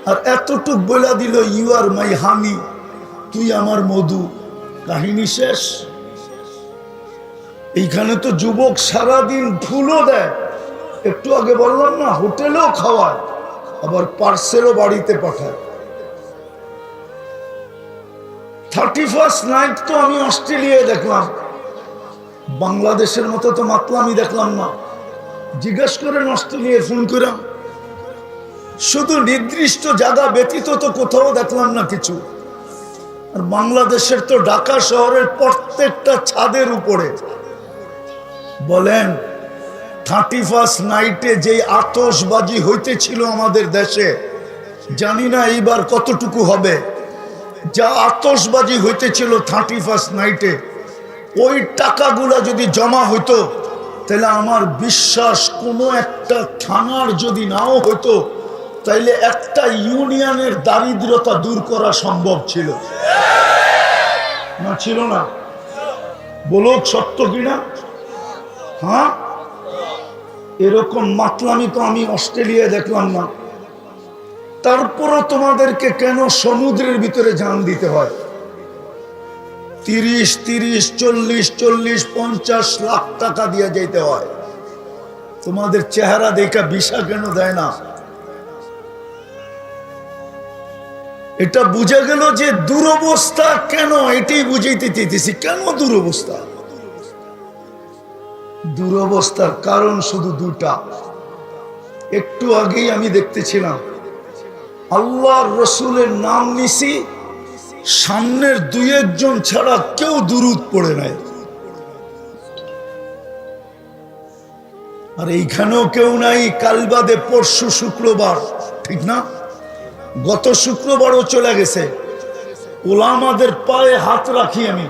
আর এতটুক বলে দিল, ইউ আর মাই হানি, তুই আমার মধু, কাহিনী শেষ। এইখানে তো যুবক সারাদিন ফুলও দেয়, একটু আগে বললাম না, হোটেলেও খাওয়ায়, আবার পার্সেলও বাড়িতে পাঠায়। 31st নাইট তো আমি অস্ট্রেলিয়ায় দেখলাম, বাংলাদেশের মতো তো মাতলামি দেখলাম না। জিজ্ঞেস করেন অস্ট্রেলিয়ায় ফোন করে, শুধু নির্দিষ্ট জায়গা ব্যতীত তো কোথাও দেখলাম না কিছু। আর বাংলাদেশের তো ঢাকা শহরের প্রত্যেকটা ছাদের উপরে বলেন 31st নাইটে যে আতশবাজি হইতেছিল আমাদের দেশে, জানি না এইবার কতটুকু হবে। যা আতশবাজি হইতেছিল 31st নাইটে, ওই টাকাগুলা যদি জমা হইতো তাহলে আমার বিশ্বাস কোনো একটা থানার যদি নাও হইতো তাইলে একটা ইউনিয়নের দারিদ্রতা দূর করা সম্ভব ছিল না? ছিল না? বলো সত্য কিনা? হ্যাঁ, এরকম মাতলামি তো আমি অস্ট্রেলিয়ায় দেখলাম না। তারপরও তোমাদেরকে কেন সমুদ্রের ভিতরে জান দিতে হয়? 30, 40, 50 লাখ টাকা দিয়ে যেতে হয়। তোমাদের চেহারা দেখা ভিসা কেন দেয় না? এটা বুঝে গেল যে দুরবস্থা কেন, এটাই বুঝাইতে চাইতেছি। কেন দুরবস্থা? দুরবস্থার কারণ শুধু দুটা। একটু আগেই আমি দেখতেছিলাম, আল্লাহর রসুলের নাম নিছি, সামনের 2-1 জন ছাড়া কেউ দুরূদ পড়ে নাই। আর এইখানেও কেউ নাই, কাল বাদে পরশু শুক্রবার, ঠিক না? গত শুক্রবারও চলে গেছে। ওলামাদের পায়ে হাত রাখি আমি,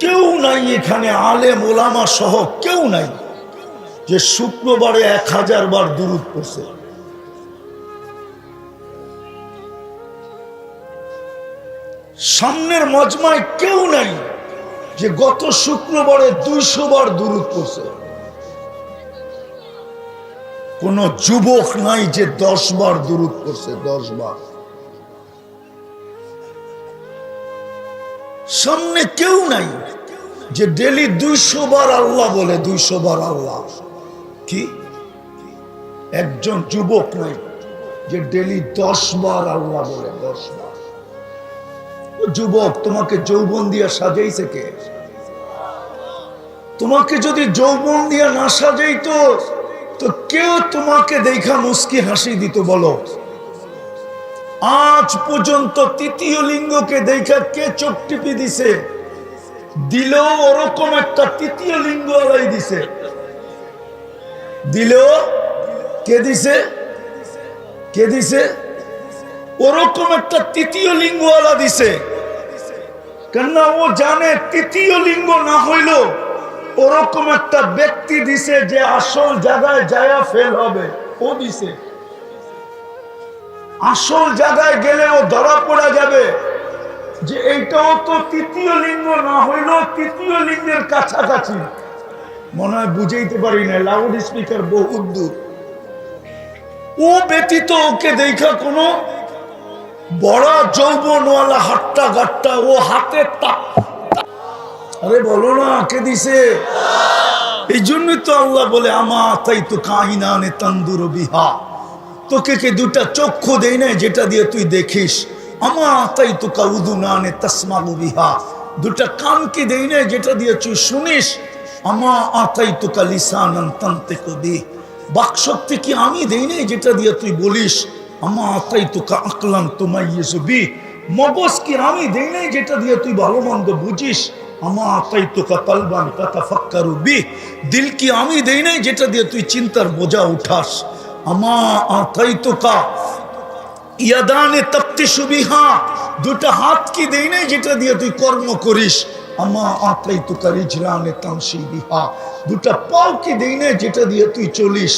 কেউ নাই এখানে, আলেম ওলামা সহ কেউ নাই যে শুক্রবারে 1000 বার দুরূদ পড়ছে। সামনের মজমায় কেউ নাই যে গত শুক্রবারে 200 বার দুরূদ পড়ছে। কোন যুবক নাই যে 10 বার দুরূদ পড়ছে, 10 বার। সামনে কেউ নাই যে ডেলি 200 বার আল্লাহ বলে, 200 বার আল্লাহ। কি একজন যুবক নাই যে ডেলি 10 বার আল্লাহ বলে, 10 বার। যুবক, তোমাকে যৌবন দিয়া সাজাইছে কে? তোমাকে যদি যৌবন দিয়া না সাজাইতো তো কেউ তোমাকে দেখা মুস্কি হাসি দিত? বলো, আজ পর্যন্ত তৃতীয় লিঙ্গকে দেখা কে চোখ টিপি দিছে? দিলেও ওরকম একটা তৃতীয় লিঙ্গ আলাই দিছে। দিলেও কে দিছে? কে দিছে? ওরকম একটা তৃতীয় লিঙ্গওয়ালা দিছে। কেননা ও জানে তৃতীয় লিঙ্গ না হইল ওরকম একটা ব্যক্তি দিছে যে আসল জায়গায় যায়া ফেল হবে, ও দিছে। আসল জায়গায় গেলে ও ধরা পড়া যাবে যে এইটাও তো তৃতীয় লিঙ্গ না হইল তৃতীয় লিঙ্গের কাছাকাছি। মনে হয় বুঝাইতে পারি না, লাউড স্পিকার বহুত দূর। ও ব্যতীত ওকে দেখা কোনো বড় যৌবনওয়ালা হাট্টা গাট্টা ও হাতে তাপ, আরে বলো না কে দিছে? এই জন্যই তো আল্লাহ বলে, আমা তাই তো কাহিনানে তান্দুর বিহা, তোকে কে দুটা চক্ষু দেই না যেটা দিয়ে তুই দেখিস। আমা তাই তো কাউদুনানে তাসমাউ বিহা, দুটা কানকে দেই না যেটা দিয়ে তুই শুনিস। আমা আতাই তো কালিসানান তানতিকু বি, বাকশক্তি কি আমি দেই না যেটা দিয়ে তুই বলিস। আমা আতাই তো কা আকলান তুমাইয়িজু বি, মগজ কি আমি দেই না যেটা দিয়ে তুই ভালো মন্দ বুঝিস। আমা আতাইতুকা কলবান তাতাফাক্কারু বিহ, দিল কি আমি দেই নাই যেটা দিয়ে তুই চিন্তার বোঝা উঠাস। আমা আতাইতুকা ইয়াদানে তাফতিশু বিহা, দুটো হাত কি দেই নাই যেটা দিয়ে তুই কর্ম করিস। আমা আতাইতুকা রিজলানে তামশি বিহা, দুটো পাও কি দেই নাই যেটা দিয়ে তুই চলিস।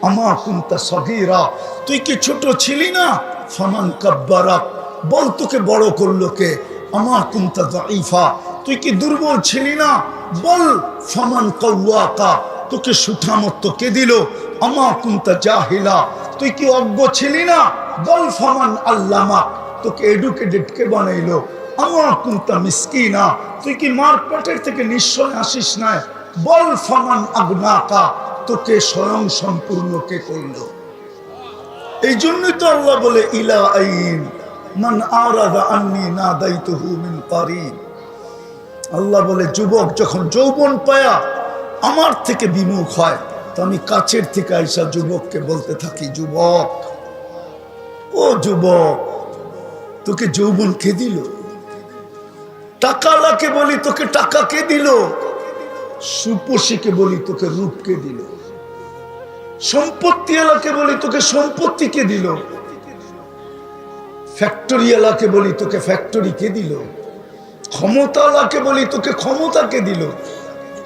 আমা কুনতা সগীরা, তুই কি ছোট ছিলি না। ফামান কাব্বারাক, বল তোকে বড় করলো কে। আমা কুনতা দাঈফা, তুই কি দুর্বল ছিলি না। বল ফামান কাওয়াকা, তোকে সুঠামত্ব কে দিল। আমা কুনতা জাহিলা, তুই কি অজ্ঞ ছিলি না। বল ফামান আল্লামা, তোকে এডুকেটেড কে বানাইলো। আমা কুনতা মিসকিনা, তুই কি মার পেটের থেকে নিশ্চয় আসিস না। বল ফামান আগনাকা, তোকে স্বয়ং সম্পূর্ণ কে করলো। এই জন্যই তো আল্লাহ বলে ইলা আইন মান আরাদা আন্নি নাদাইতুহু মিন কারিব। আল্লাহ বলে যুবক যখন যৌবন পায়া আমার থেকে বিমুখ হয়, তো আমি কাছের থেকে আইসা যুবককে বলতে থাকি, যুবক, ও যুবক, তোকে যৌবন কে দিল। টাকালাকে বলি তোকে টাকা কে দিল। সুপসীকে বলি তোকে রূপ কে দিল। সম্পত্তি এলাকে বলি তোকে সম্পত্তি কে দিল। ফ্যাক্টরি এলাকে বলি তোকে ফ্যাক্টরি কে দিল। ক্ষমতা এলাকে বলি তোকে ক্ষমতা কে দিল।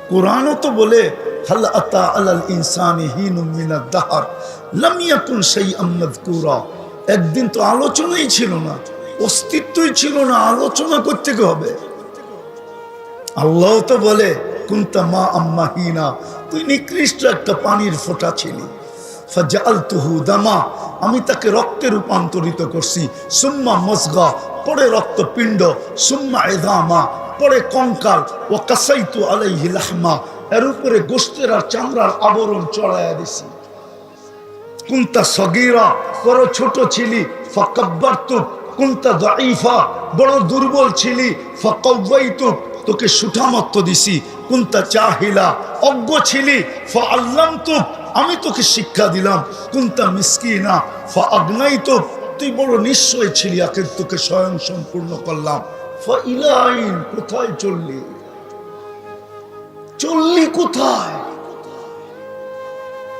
কোরআনও তো বলে হাল আতা আলাল ইনসানি হিনুম মিনাদ দাহর লাম ইয়াকুন শাইআম মাযকুরা, একদিন তো আলোচনাই ছিল না, অস্তিত্বই ছিল না, আলোচনা করতে হবে। আল্লাহ তো বলে কুনতা মা আম্মাহিনা, তুই নিকৃষ্ট একটা পানির ফোঁটা ছিলি। ফাজআলতুহু দামা, আমি তাকে রক্তে রূপান্তরিত করছি। সুম্মা মজগা, পরে রক্তপিণ্ড। সুম্মা ইযামা, পরে কঙ্কাল। ওয়া কাসাইতু আলাইহি লাহমা, এর উপরে গোশতের আর চামড়ার আবরণ চড়াইয়া দিছি। কুনতা সগীরা, বড় ছোট ছিলি। ফাকাব্বারতু, কুনতা দাঈফা, বড় দুর্বল ছিলি। ফাকাওয়াইতু, তোকে সুঠামত্ব দিছি। কুনতা জাহিলা, অজ্ঞ ছিলি। ফাআল্লামতু, আমি তোকে শিক্ষা দিলাম। কুনতা মিসকিনা ফাআগনাইতু, তুই বড় নিশ্চয় ছিলি, আকে তোকে স্বয়ং সম্পূর্ণ করলাম। ফাইলা আইন, কোথায় চললি, চললি কোথায়।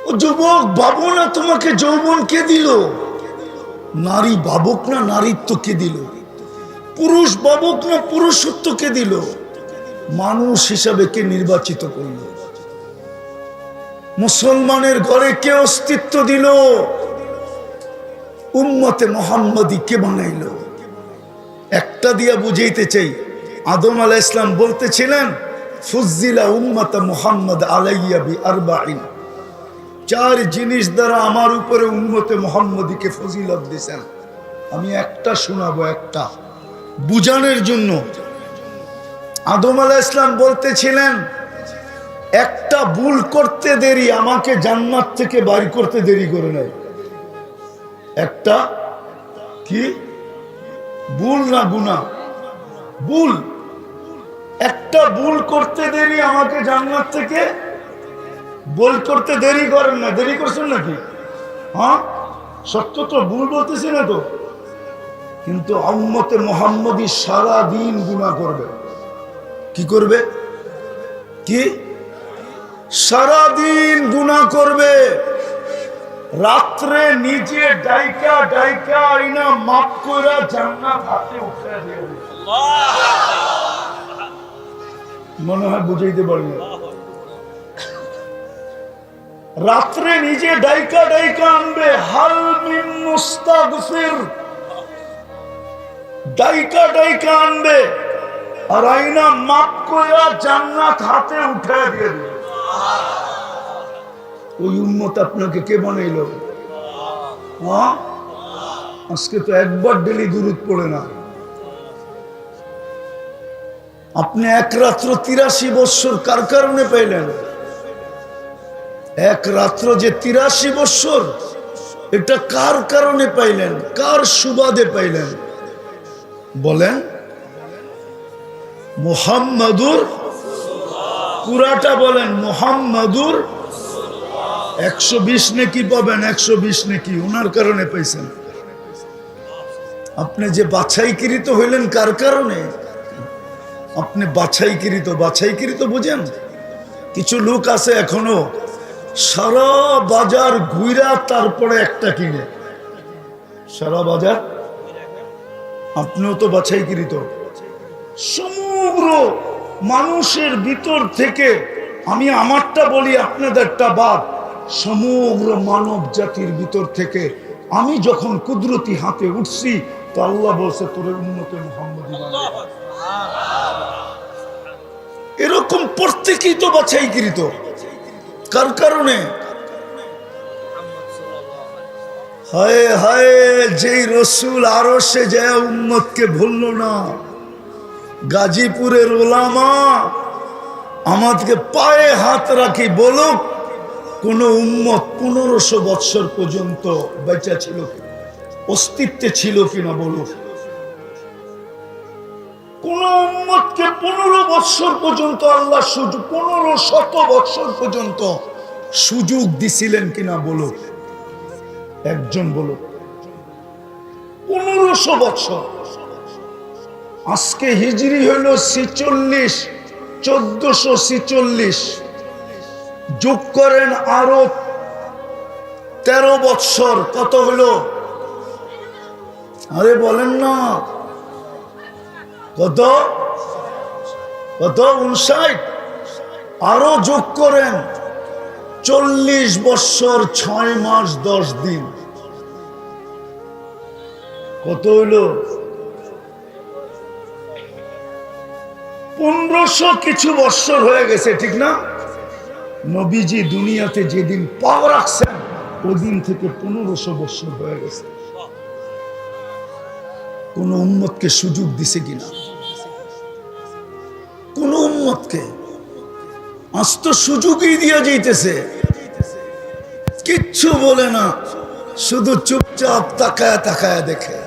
ও যুবক, ভাবো না তোমাকে যৌবন কে দিল। নারী ভাবুক না নারীত্ব কে দিল। পুরুষ ভাবুক না পুরুষত্ব কে দিল। মানুষ হিসাবে কে নির্বাচিত করল। মুসলমানের ঘরে কে অস্তিত্ব দিল। উম্মতে মুহাম্মাদি কে বানাইল। একটা দিয়া বুঝাইতে চাই, আদম আলাইহিস সালাম বলতেছিলেন ফুজ্জিলা উম্মতা মুহাম্মদ আলাইয়া বি আরবাইন, চার জিনিস দ্বারা আমার উপরে উম্মতে মুহাম্মাদিকে ফজিলত দিয়েছেন। আমি একটা শোনাবো, একটা বুঝানোর জন্য। আদম আলাইহিস সালাম বলতেছিলেন একটা ভুল করতে দেরি আমাকে জান্নাত থেকে বাইর করতে দেরি করে নাই। একটা কি ভুল না গুনাহ, ভুল। একটা ভুল করতে দেরি আমাকে জান্নাত থেকে ভুল করতে দেরি করেন না। দেরি করছেন নাকি? হ্যাঁ, সত্য তো, ভুল বলতেছি না তো। কিন্তু উম্মতে মুহাম্মাদি সারা দিন গুনাহ করবে। কি করবে? কি? সারাদিন গুনাহ করবে। রাত্রে নিজে ডাইকা ডাইকা আইনা মাফ কইরা জান্নাত হাতে উঠে দেবে। মনে হয় বুঝাইতে পারবে। রাত্রে নিজে ডাইকা ডাইকা আনবে, হাল মিন মুস্তাগফির, ডাইকা ডাইকা আনবে, আর আইনা মাপ কইরা জান্নাত হাতে উঠে দিয়ে দিবে। ওই উম্মত আপনাকে কে বানাইলো? হ্যাঁ, আজকে তো একবার ডেলি দুরূদ পড়ে না। আপনি এক রাত্র 83 বৎসর কার কারণে পাইলেন? এক রাত্র যে 83 বৎসর, এটা কার কারণে পাইলেন? কার সুবাদে পাইলেন বলেন? মুহাম্মাদুর, পুরাটা বলেন মুহাম্মাদুর। 120 নেকি পাবেন, 120 নেকি ওনার কারণে পাইছেন। আপনি যে বাছাইকৃত হইলেন কার কারণে? আপনি বাছাইকৃত বুঝেন? কিছু লোক আছে এখনো সারা বাজার ঘুরা তারপরে একটা কিনে, সারা বাজার। আপনিও তো বাছাইকৃত। সমগ্র মানুষের ভিতর থেকে, আমি আমারটা বলি আপনাদেরটা বাদ, সমগ্র মানব জাতির ভিতর থেকে আমি যখন কুদরতি হাতে উঠছি তো আল্লাহ বলছে তোরে উম্মতে মুহাম্মদী বানাবো। এরকম প্রত্যেকেই তো বাছাইকৃত। কার কারণে? হায় হায়, যেই রসুল আরশে যায় উম্মতকে ভুলল না, গাজীপুরের ওলামা আমাদেরকে পায়ে হাত রাখি বলুক কোন উম্মত 1500 বৎসর পর্যন্ত বেঁচে ছিল কিনা, অস্তিত্বে ছিল কিনা বলুক। কোন উম্মতকে 15 বৎসর পর্যন্ত আল্লাহ সুযোগ, 1500 বৎসর পর্যন্ত সুযোগ দিছিলেন কিনা বলুক, একজন বলুক। 1500 বৎসর। আজকে হিজরি হইল 46, 1446, যোগ করেন আরো 13 বৎসর, কত হলো? আরে বলেন না, কত কত? 59। আরো যোগ করেন 40 বৎসর 6 মাস 10 দিন, কত হইলো? 1500 কিছু বৎসর হয়ে গেছে, ঠিক না? নবীজি দুনিয়াতে যেদিন পা রাখছেন ওই দিন থেকে 1500 বৎসর হয়ে গেছে। কোন উম্মতকে সুযোগ দিছে কিনা? কোন উম্মতকে? আজ তো সুযোগই দিয়ে যাইতেছে, কিচ্ছু বলে না, শুধু চুপচাপ তাকায় তাকায় দেখে।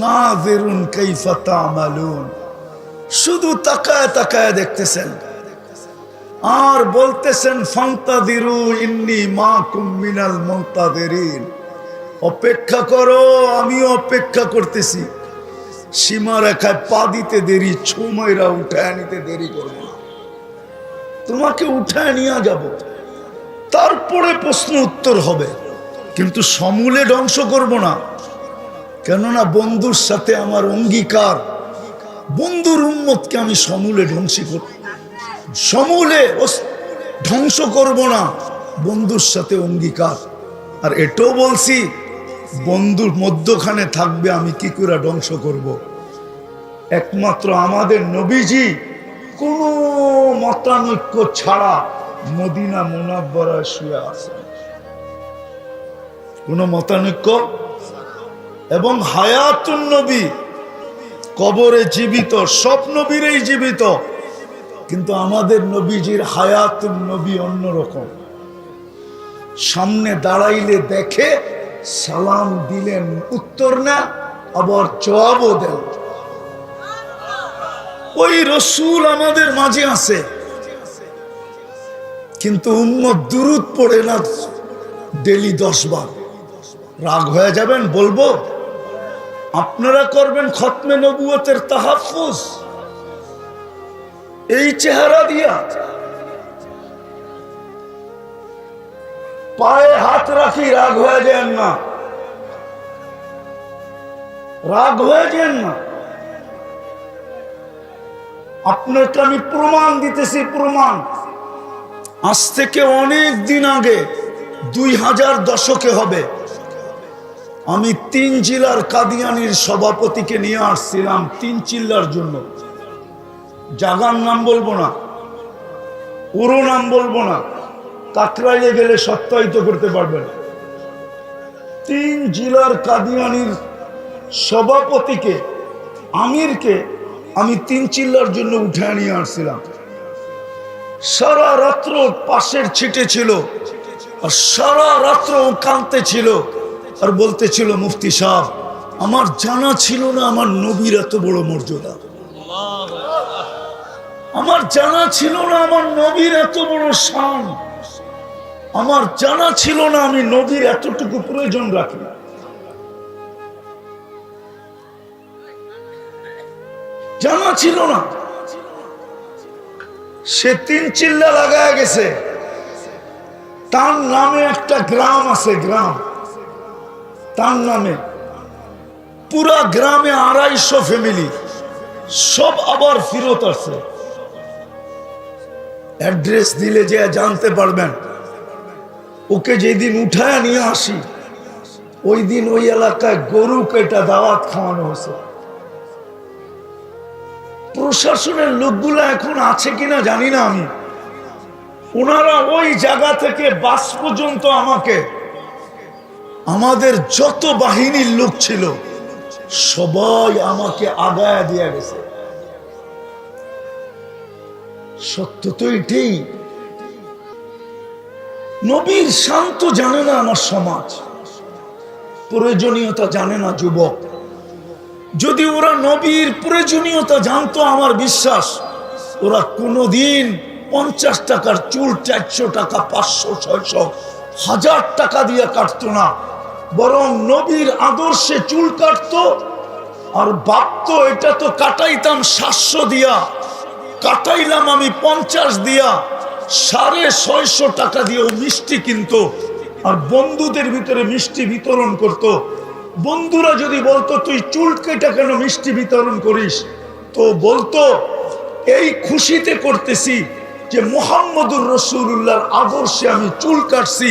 নাযিরুন কাইফা তা'মালুন, শুধু তাকায় তাকায় দেখতেছেন আর বলতেছেন ফান্তাযিরু ইন্নী মাকুম মিনাল মুনতাযিরিন, অপেক্ষা করো, আমিও অপেক্ষা করতেছি। সীমারেখায় পা দিতে দেরি, ছুমাইরা উঠায় নিতে দেরি করবো না, তোমাকে উঠায় নিয়ে যাব, তারপরে প্রশ্ন উত্তর হবে, কিন্তু সমূলে ধ্বংস করব না। কেননা বন্ধুর সাথে আমার অঙ্গীকার, বন্ধুর উম্মতকে আমি সমূলে সমূলে ধ্বংস করব না, বন্ধুর সাথে অঙ্গীকার। আর এটাও বলছি বন্ধুর মধ্যখানে থাকবে, আমি কি করে ধ্বংস করব? একমাত্র আমাদের নবীজি কোন মতানৈক্য ছাড়া মদিনা মুনাব্বরায় শুয়ে আছেন, কোন মতানৈক্য। এবং হায়াতুন নবী, কবরে জীবিত, সব নবীরই জীবিত, কিন্তু আমাদের নবীজির হায়াতুন নবী অন্যরকম। সামনে দাঁড়াইলে দেখে, সালাম দিলেন উত্তর না, আবার জবাবও দেন। ওই রসুল আমাদের মাঝে আছে, কিন্তু উম্মত দুরূদ পড়ে না ডেলি 10 বার। রাগ হয়ে যাবেন বলবো? আপনারা করবেন খতমে নবুয়তের তাহাফুজ এই চেহারা দিয়া, পায়ে হাত রাখি, রাগ হয়ে যান না, রাগ হয়ে যান না। আপনাকে আমি প্রমাণ দিতেছি, প্রমাণ। আজ থেকে অনেক দিন আগে, 2000 দশকে হবে, আমি 3 জেলার কাদিয়ানির সভাপতিকে নিয়ে আসছিলাম 3 চিল্লার জন্য। জাগার নাম বলবো না, ওরও নাম বলবো না, কাকরাইলে গেলে সত্যায়িত করতে পারবেন। 3 জেলার কাদিয়ানির সভাপতিকে, আমিরকে আমি 3 চিল্লার জন্য উঠে নিয়ে আসছিলাম। সারা রাত্র পাশের ছিটে ছিল, আর সারা রাত্র কাঁদতে ছিল, আর বলতে ছিল মুফতি সাহেব, আমার জানা ছিল না আমার নবীর এত বড় মর্যাদা, আমার জানা ছিল না আমার নবীর এত বড় শান, আমার জানা ছিল না আমি নবীর এতটুকু প্রয়োজন রাখি। জানা ছিল না। সে 3 চিল্লা লাগায় গেছে। তার নামে একটা গ্রাম আছে, গ্রাম তার নামে, পুরা গ্রামে 250 ফ্যামিলি, সব আবার ফিরত আছে। অ্যাড্রেস দিলে যে জানতে পারবেন। ওকে যেদিন উঠায় নিয়ে আসি, ওই দিন ওই এলাকায় গরু কেটা দাওয়াত খাওয়ানো হয়েছে। প্রশাসনের লোকগুলা এখন আছে কিনা জানি না আমি, ওনারা ওই জায়গা থেকে বাস পর্যন্ত আমাকে, আমাদের যত বাহিনীর লোক ছিল সবাই আমাকে আগায় দিয়ে গেছে। সত্য তো এটাই। নবীর শান্ত জানে না আমার সমাজ, প্রয়োজনীয়তা জানে না যুবক। যদি ওরা নবীর প্রয়োজনীয়তা জানতো, আমার বিশ্বাস ওরা কোনোদিন 50 টাকার চুল 400 টাকা, 500, 600, 1000 টাকা দিয়ে কাটতো না, বরং নবীর আদর্শে চুল কাটতো। আর ভাবতো এটা তো কাটাইতাম 700 দিয়া, কাটাইলাম আমি 50 দিয়া, 650 টাকা দিয়ে ও মিষ্টি কিনতো আর বন্ধুদের ভিতরে মিষ্টি বিতরণ করত। বন্ধুরা যদি বলতো তুই চুল কেটে কেন মিষ্টি বিতরণ করিস, তো বলতো এই খুশিতে করতেছি যে মুহাম্মদুর রাসূলুল্লাহর আদর্শে আমি চুল কাটছি,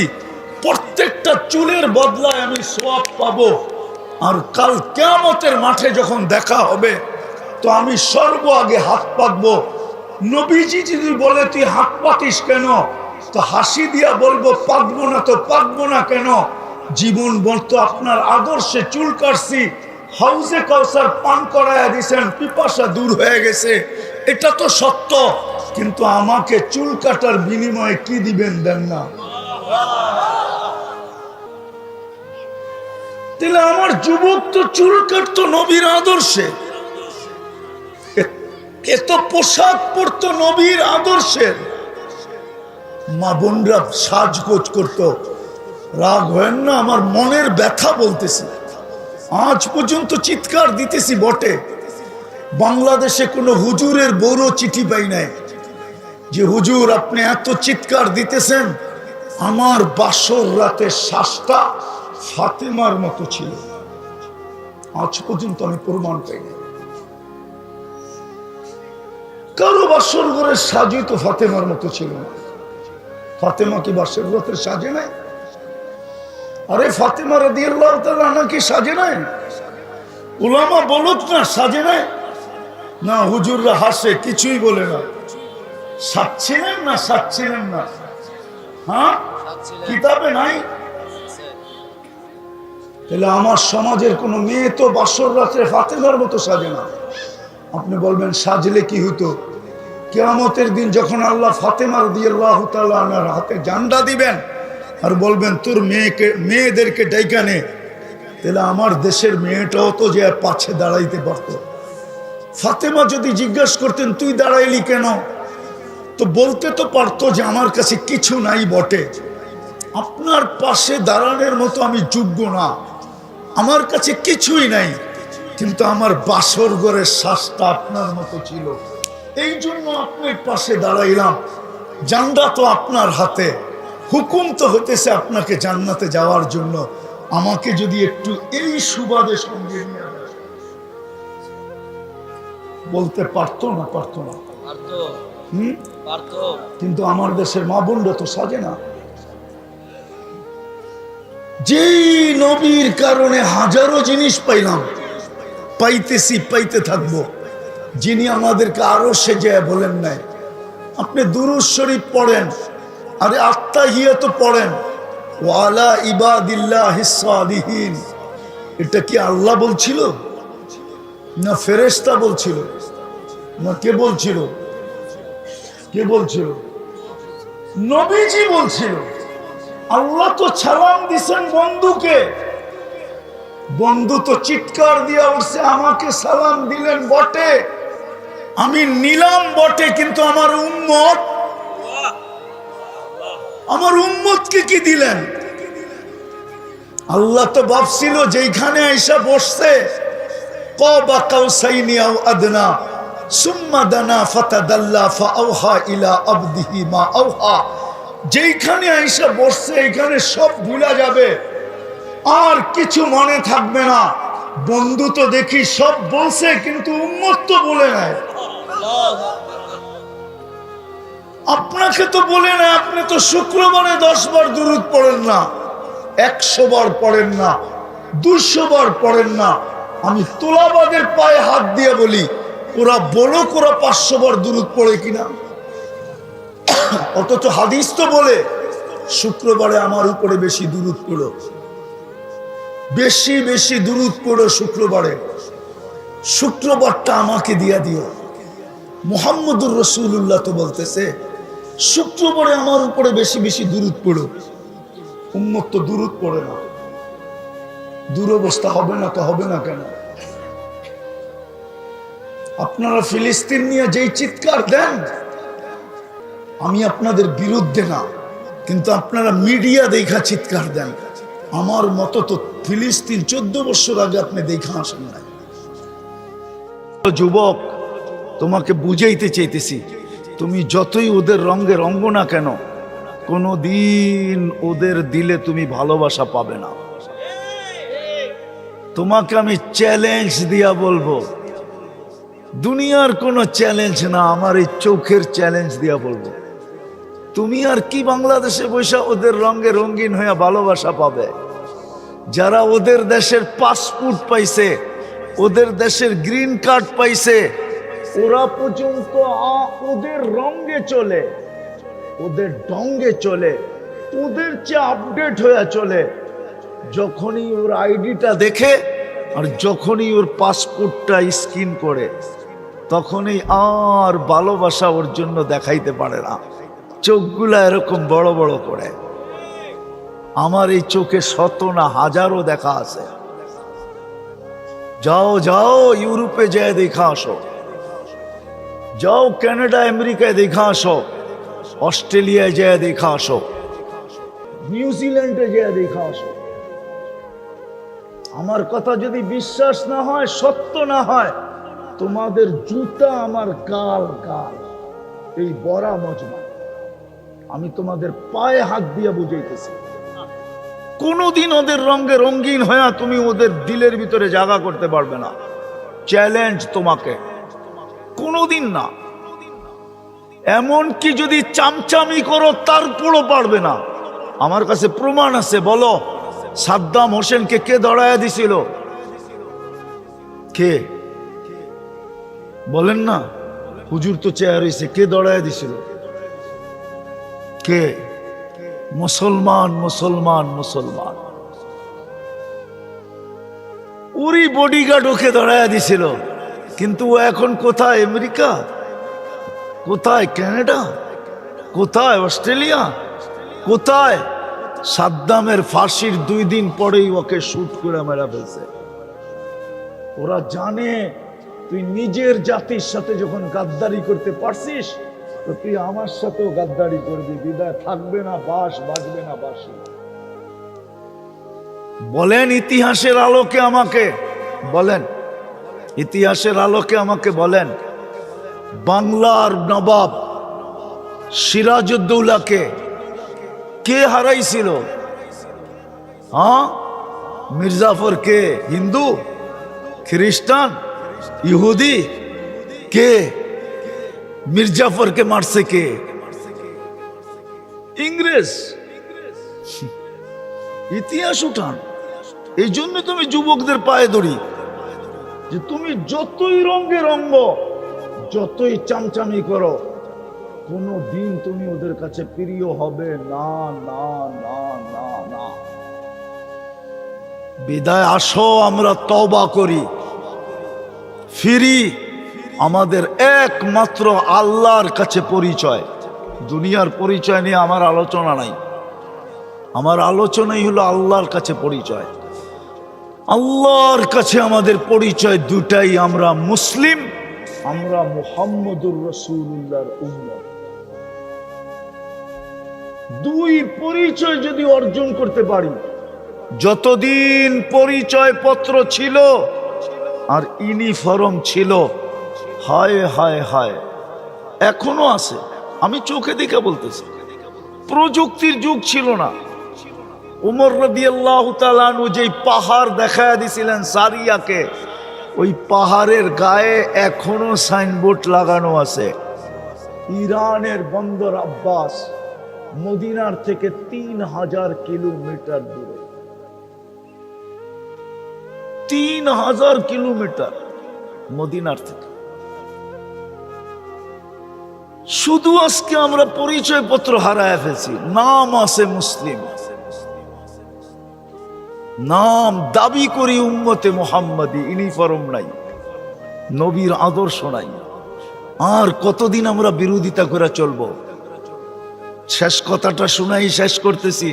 প্রত্যেকটা চুলের বদলায় আমি সওয়াব পাবো। আর কাল কিয়ামতের মাঠে যখন দেখা হবে তো আমি সর্ব আগে হাত পাতবো। নবীজি যদি বলে তুই হাত পাতিস কেন, তো হাসি দিয়া বলবো পাতবো না। তো পাতবো না কেন? জীবন বলতো আপনার আদর্শে চুল কাটছি, হাউজে কাউসার পান করায়া দিছেন, পিপাসা দূর হয়ে গেছে, এটা তো সত্য। কিন্তু আমাকে চুল কাটার বিনিময়ে কি দিবেন? দেন না। তাহলে আমার যুবক তো চুল কাটতো নবীর আদর্শে, এত পোশাক পরতো নবীর আদর্শের। মা বোনরা সাজগোজ করতো। রাগ হয় না, আমার মনের ব্যথা বলতেছি। আজ পর্যন্ত চিৎকার দিতেছি বটে, বাংলাদেশে কোনো হুজুরের বড় চিঠি পাই নাই যে হুজুর আপনি এত চিৎকার দিতেছেন। আমার বাসর রাতে শ্বাসটা ফাতেমার মতো ছিল, আজ পর্যন্ত আমি প্রমাণ পাই নাই। কারো বাসর ঘরের সাজই তো ফাতেমার মতো ছিল না। ফাতেমা কি বাসর ঘরের সাজে নাই? আরে ফাতেমা রাদিয়াল্লাহু তাআলা নাকি সাজে নাই? উলামা বলুক না সাজে নাই? না, হুজুররা হাসে, কিছুই বলে না। সাজছিলেন না? সাজছিলেন না? হ্যাঁ, কিতাবে নাই। তাহলে আমার সমাজের কোন মেয়ে তো বাসর রাত্রে ফাতেমার মতো সাজে না। আপনি বলবেন সাজলে কি হতো? কিয়ামতের দিন যখন আল্লাহ ফাতেমা রাদিয়াল্লাহু তাআলা আনহার হাতে জান্ডা দিবেন আর বলবেন তোর মেয়েদেরকে ডাইকা নে, তাহলে আমার দেশের মেয়েটাও তো যে পাশে দাঁড়াইতে পারতো। ফাতেমা যদি জিজ্ঞাসা করতেন তুই দাঁড়াইলি কেন, তো বলতে তো পারতো যে আমার কাছে কিছু নাই বটে, আপনার পাশে দাঁড়ানোর মতো আমি যোগ্য না, আমার কাছে কিছুই নাই, কিন্তু আমার বাসর ঘরের শ্বাসটা আপনার মতো ছিল, এই জন্য আপনার পাশে দাঁড়াইলাম। জান্নাত তো আপনার হাতে, হুকুম তো হতেছে আপনাকে জান্নাতে যাওয়ার জন্য। আমাকে যদি একটু এই সুবাদে সঙ্গে নিয়ে বলতে পারতো না? পারতো না? কিন্তু আমার দেশের মা বোনরা তো সাজে না। যেই নবীর কারণে হাজারো জিনিস পাইলাম, পাইতেছি, পাইতে থাকবো, যিনি আমাদেরকে আরো সেজে বলেন নাই। আপনি দুরূদ শরীফ পড়েন, আরে আত্তাহিয়াত পড়েন, ওয়ালা ইবাদিল্লাহিস সালিহিন, এটা কি আল্লাহ বলছিল না ফেরেশতা বলছিল না কে বলছিল? কে বলছিল? নবীজি বলছিল। আল্লাহ তো সালাম দিছেন বন্ধুকে, বন্ধু তো চিৎকার দিয়া উঠছে আমাকে সালাম দিলেন বটে, আমি নিলাম বটে, কিন্তু আমার উম্মতকে কি দিলেন? আল্লাহ তো ভাবছিল যেইখানে আইসা বসছে কবা কাউসাইনি আও আদনা, সুম্মা দানা ফাতাদাল্লা ফাআওহা ইলা আবদিহি মা আওহা। যেইখানে আইসা বসছে এখানে সব ভুলা যাবে, আর কিছু মনে থাকবে না। বন্ধু তো দেখি সব বলছে কিন্তু উম্মত তো বলে নাই। আপনাকে তো বলে না, আপনি তো শুক্রবারে 10 বার দুরূদ পড়েন না, 100 বার পড়েন না, 200 বার পড়েন না। আমি তোলাবাদের পায়ে হাত দিয়ে বলি, ওরা বলো ওরা 500 বার দুরূদ পড়ে কিনা। অথচ হাদিস তো বলে শুক্রবারে আমার উপরে বেশি দুরূদ পড়ো, বেশি বেশি দুরূদ পড়ো শুক্রবারে। শুক্রবারটা আমাকে দিয়া দিও। মুহাম্মদুর রাসূলুল্লাহ তো বলতেছে শুক্রবারে আমার উপরে বেশি বেশি দুরূদ পড়ো। উম্মত তো দুরূদ পড়ে না। দুরবস্থা হবে না তো হবে না কেন? আপনারা ফিলিস্তিন নিয়ে যেই চিৎকার দেন, আমি আপনাদের বিরুদ্ধে না, কিন্তু আপনারা মিডিয়া দেখা চিৎকার দেন। আমার মতো তো ফিলিস্তিন 14 বছর আগে আপনি দেখা আসেন নাই। যুবক, তোমাকে বুঝাইতে চাইতেছি, তুমি যতই ওদের রঙে রঙ্গ না কেন, কোনোদিন ওদের দিলে তুমি ভালোবাসা পাবে না। তোমাকে আমি চ্যালেঞ্জ দিয়া বলবো, দুনিয়ার কোনো চ্যালেঞ্জ না, আমার এই চোখের চ্যালেঞ্জ দিয়া বলবো, তুমি আর কি বাংলাদেশে বসে ওদের রঙে রঙিন হয়ে ভালোবাসা পাবে? যারা ওদের দেশের পাসপোর্ট পাইছে, ওদের দেশের গ্রিন কার্ড পাইছে, ওরা পর্যন্ত ওদের রঙে চলে, ওদের ডঙ্গে চলে, ওদের চেয়ে আপডেট হয়ে চলে। যখনই ওর আইডিটা দেখে আর যখনই ওর পাসপোর্টটা স্ক্যান করে, তখনই আর ভালোবাসা ওর জন্য দেখাইতে পারে না। চোখগুলা এরকম বড় বড় করে। আমার এই চোখে শত না হাজারও দেখা আছে। যাও যাও ইউরোপে যেয়ে দেখা আসো, যাও কানাডা আমেরিকায় দেখা আসো, অস্ট্রেলিয়ায় যেয়ে দেখা আসো, নিউজিল্যান্ডে যেয়ে দেখা আসো। আমার কথা যদি বিশ্বাস না হয়, সত্য না হয়, তোমাদের জুতা আমার গাল গাল, এই বড়া মজমা। আমি তোমাদের পায়ে হাত দিয়ে বুঝাইতেছি, কোনোদিন ওদের রঙে রঙিন হয়ে তুমি ওদের দিলের ভিতরে জায়গা করতে পারবে না। চ্যালেঞ্জ তোমাকে, কোনোদিন না। এমনকি যদি চামচামি করো তারপরও পারবে না। আমার কাছে প্রমাণ আছে। বলো, সাদ্দাম হোসেনকে কে দড়াইয়া দিছিল? কে বলেন না? হুজুর তো চেয়ার হয়েছে, কে দড়াইয়া দিছিল? কে? মুসলমান মুসলমান মুসলমান। ওরই বডিগার্ড ওকে দড়াইয়া দিছিল। কিন্তু ও এখন কোথায়? আমেরিকা, কোথায় কানাডা, কোথায় অস্ট্রেলিয়া, কোথায়? সাদ্দামের ফাঁসির 2 দিন পরেই ওকে শুট করে মেরা ফেলছে। ওরা জানে তুই নিজের জাতির সাথে যখন গাদ্দারি করতে পারছিস, তো তুই আমার সাথেও গাদ্দারি করবি। বিদায় থাকবে না বাঁশ, বাজবে না বাঁশি। বলেন ইতিহাসের আলোকে আমাকে বলেন, ইতিহাসের আলোকে আমাকে বলেন, বাংলার নবাব সিরাজউদ্দৌলাকে কে হারাইছিল? হ্যাঁ, মির্জাফর কে? হিন্দু, খ্রিস্টান, ইহুদি? কে মির্জাফরকে মারছে? কে? ইংরেজ। ইতিহাস উঠান। এই জন্য তুমি যুবকদের পায়ে ধরি যে তুমি যতই রঙে রঙ্গ, যতই চামচামি করো, কোনো দিন তুমি ওদের কাছে প্রিয় হবে না, না না না না। বিদায় আসো, আমরা তওবা করি, ফিরি। আমাদের একমাত্র আল্লাহর কাছে পরিচয়। দুনিয়ার পরিচয় নিয়ে আমার আলোচনা নাই। আমার আলোচনাই হলো আল্লাহর কাছে পরিচয়। আল্লাহর কাছে আমাদের পরিচয় দুটাই, আমরা মুসলিম, আমরা মুহাম্মদুর রাসূলুল্লাহর উম্মত। 2 পরিচয় যদি অর্জন করতে পারি, যতদিন পরিচয় পত্র ছিল আর ইউনিফর্ম ছিল, হায় হায় হায়, এখনো আছে। আমি চোখে দেখে বলতেছি, প্রযুক্তির যুগ ছিল না। উমর রাদিয়াল্লাহু তাআলা আনহু যেই পাহাড় দেখায়া দিছিলেন সারিয়াকে, ওই পাহাড়ের গায়ে এখনো সাইনবোর্ড লাগানো আছে। ইরানের বন্দর আব্বাস মদিনার থেকে 3000 কিলোমিটার দূরে। 3000 কিলোমিটার মদিনার থেকে। শুধু আজকে আমরা পরিচয় পত্র হারায় ফেলছি, নাম আছে মুসলিম, নাম দাবি করি উম্মতে মুহাম্মাদি, ইউনিফর্ম নাই, নবীর আদর্শ নাই। আর কতদিন আমরা বিরোধিতা করে চলবো? শেষ কথাটা শুনাই শেষ করতেছি।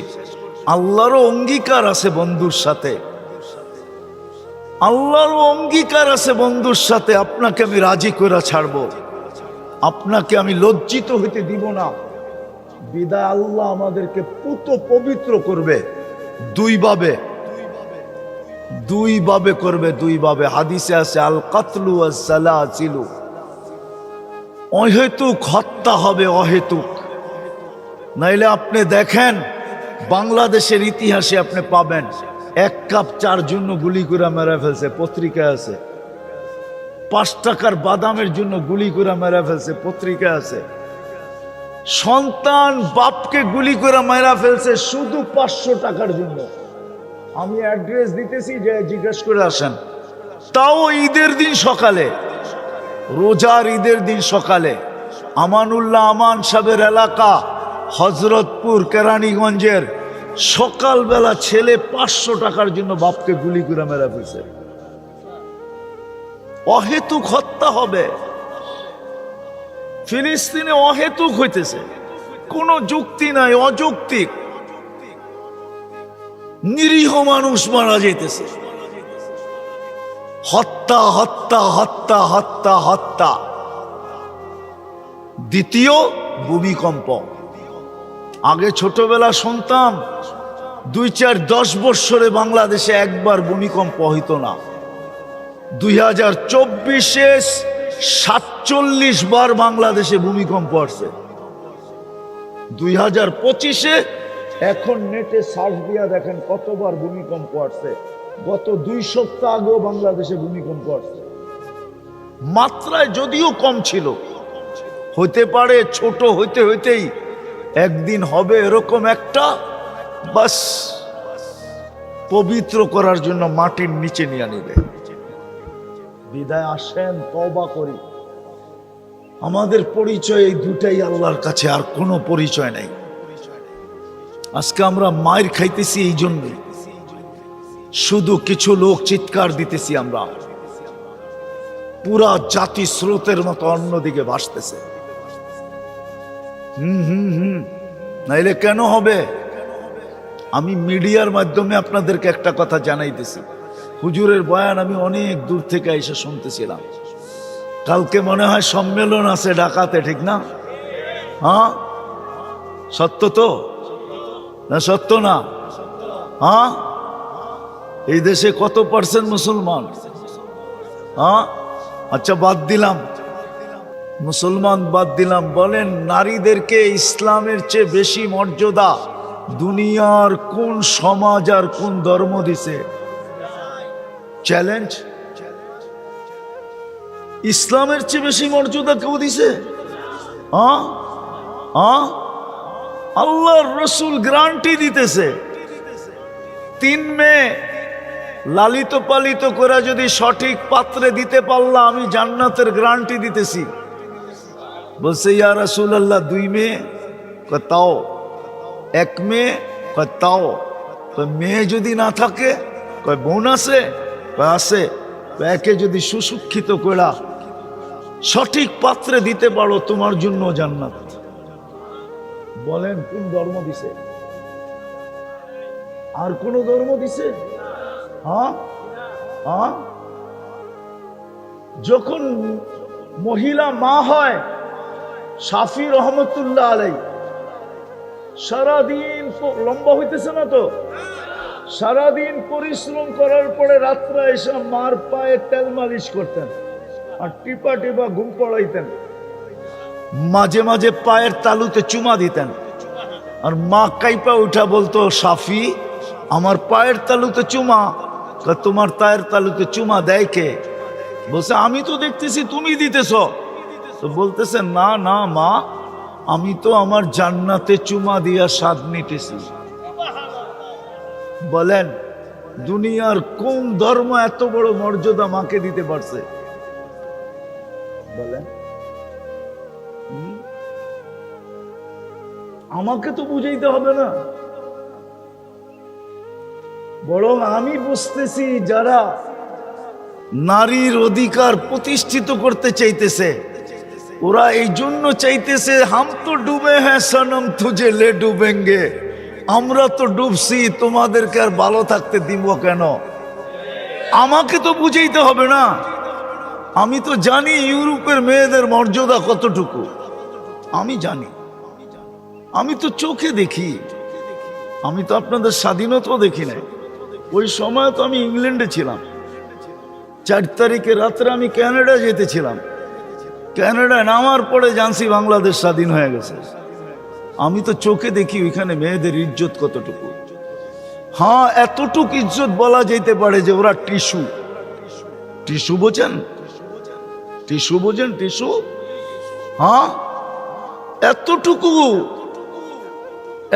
আল্লাহরও অঙ্গীকার আছে বন্ধুর সাথে, আল্লাহরও অঙ্গীকার আছে বন্ধুর সাথে। আপনাকে আমি রাজি করে ছাড়বো, আপনাকে আমি লজ্জিত হইতে দিব না। বিদায় আল্লাহ আমাদেরকে পুত পবিত্র করবে দুইভাবে, দুইভাবে করবে, দুইভাবে। হাদিসে আছে আল কাতলু ওয়াস সালাসিলু, অহেতুক হত্যা হবে, অহেতুক। নাইলে আপনি দেখেন বাংলাদেশের ইতিহাসে আপনি পাবেন 1 কাপ চার জন্য গুলি করে মেরে ফেলছে, পত্রিকায় আছে। 5 টাকার বাদামের জন্য গুলি করে মেরে ফেলছে, পত্রিকা আছে। সন্তান বাপকে গুলি করে মেরা ফেলছে শুধু 500 টাকার জন্য। আমি অ্যাড্রেস দিতেছি, যে জিজ্ঞেস করে আসেন। তাও ঈদের দিন সকালে, রোজার ঈদের দিন সকালে। আমানুল্লাহ আমান সাহেবের এলাকা হজরতপুর কেরানীগঞ্জের, সকালবেলা ছেলে 500 টাকার জন্য বাপকে গুলি করে মেরা ফেলছে। অহেতুক হত্যা হবে ফিলিস্তিনে, অহেতুক হইতেছে, কোনো যুক্তি নাই, অযৌক্তিক। নিরীহ মানুষ মারা যাইতেছে। হত্যা হত্যা হত্যা হত্যা হত্যা। দ্বিতীয় ভূমিকম্প। আগে ছোটবেলা শুনতাম 2-4-10 বৎসরে বাংলাদেশে একবার ভূমিকম্প হইতো না। 2024-এ 47 বার বাংলাদেশে ভূমিকম্প আসছে। 2025-এ এখন নেটে সার্চ দিয়া দেখেন কতবার ভূমিকম্প আসছে। গত 2 সপ্তাহ আগেও বাংলাদেশে ভূমিকম্প আসছে। মাত্রায় যদিও কম ছিল, হইতে পারে ছোট, হইতে হইতেই একদিন হবে এরকম একটা, বাস পবিত্র করার জন্য মাটির নিচে নিয়ে নিবে। বিদায় আসেন, তওবা করি। আমাদের পরিচয় এই দুটাই আল্লাহর কাছে, আর কোনো পরিচয় নাই। আজকে আমরা মায়ের খাইতেছি এই জন্যই, শুধু কিছু লোক চিৎকার দিতেছি, আমরা পুরা জাতি স্রোতের মতো অন্যদিকে ভাসতেছে। নাইলে কেন হবে? আমি মিডিয়ার মাধ্যমে আপনাদেরকে একটা কথা জানাইতেছি। হুজুরের বয়ান আমি অনেক দূর থেকে এসে শুনতেছিলাম। কালকে মনে হয় সম্মেলন আছে ঢাকাতে, ঠিক না? হ্যাঁ, সত্য তো না? সত্য না? হ্যাঁ, এই দেশে কত % মুসলমান? হ্যাঁ, আচ্ছা বাদ দিলাম, মুসলমান বাদ দিলাম। বলেন, নারীদেরকে ইসলামের চেয়ে বেশি মর্যাদা দুনিয়ার কোন সমাজ আর কোন ধর্ম দিছে? চ্যালেঞ্জ। ইসলামের চেয়ে বেশি মর্যাদা কেউ দিছে? আল্লাহর রসুল গ্যারান্টি দিতেছে, 3 মেয়ে লালিত পালিত করে যদি সঠিক পাত্রে দিতে পারলাম, আমি জান্নাতের গ্যারান্টি দিতেছি। বলছে, ইয়া রাসূলুল্লাহ 2 মেয়ে? তাও। 1 মেয়ে? তাও। মেয়ে যদি না থাকে? বোন আছে? আছে। একে যদি সুশিক্ষিত করা সঠিক পাত্রে দিতে পারো, তোমার জন্য জান্নাত। বলেন, কোন ধর্ম দিছে? আর কোন ধর্ম দিছে? যখন মহিলা মা হয়, শাফি রহমতুল্লাহ আলাই সারাদিন, লম্বা হইতেছে না তো, সারাদিন পরিশ্রম করার পরে রাত্রে এসে মার পায়ে তেল মালিশ করতেন। আর টিপা টিপা ঘুম পড়াইতেন, মাঝে মাঝে পায়ের তালুতে চুমা দিতেন। আর মা কাইপা উঠা বলতো, সাফি আমার পায়ের তালুতে চুমা। তোমার পায়ের তালুতে চুমা দেয় কে? বলছে আমি তো দেখতেছি তুমি দিতেছ। তো বলতেছে না না মা, আমি তো আমার জান্নাতে চুমা দিয়া স্বাদ নিতেছি। বলেন দুনিয়ার কোন ধর্ম এত বড় মর্যাদা মাকে দিতে পারছে? বলেন আমাকে তো বুঝাইতে হবে না, বরং আমি বুঝতেছি যারা নারীর অধিকার প্রতিষ্ঠিত করতে চাইতেছে ওরা এই জন্য চাইতেছে, হাম তো ডুবে হ্যাঁ সনম তুঝে লে ডুবেঙ্গে, আমরা তো ডুবছি তোমাদেরকে আর ভালো থাকতে দিব কেন? আমাকে তো বুঝাইতে হবে না, আমি তো জানি ইউরোপের মেয়েদের মর্যাদা কতটুকু। আমি জানি, আমি তো চোখে দেখি, আমি তো আপনাদের স্বাধীনতাও দেখি নাই। ওই সময় তো আমি ইংল্যান্ডে ছিলাম, 4 তারিখে রাত্রে আমি কানাডা যেতেছিলাম। কানাডায় নামার পরে জানছি বাংলাদেশ স্বাধীন হয়ে গেছে। আমি তো চোখে দেখি ওইখানে মেয়েদের ইজ্জত কতটুকু। হ্যাঁ, এতটুকু ইজ্জত বলা যেতে পারে যে ওরা টিস্যু। টিস্যু বোঝেন? টিস্যু বোঝেন? টিস্যু, হ্যাঁ, এতটুকু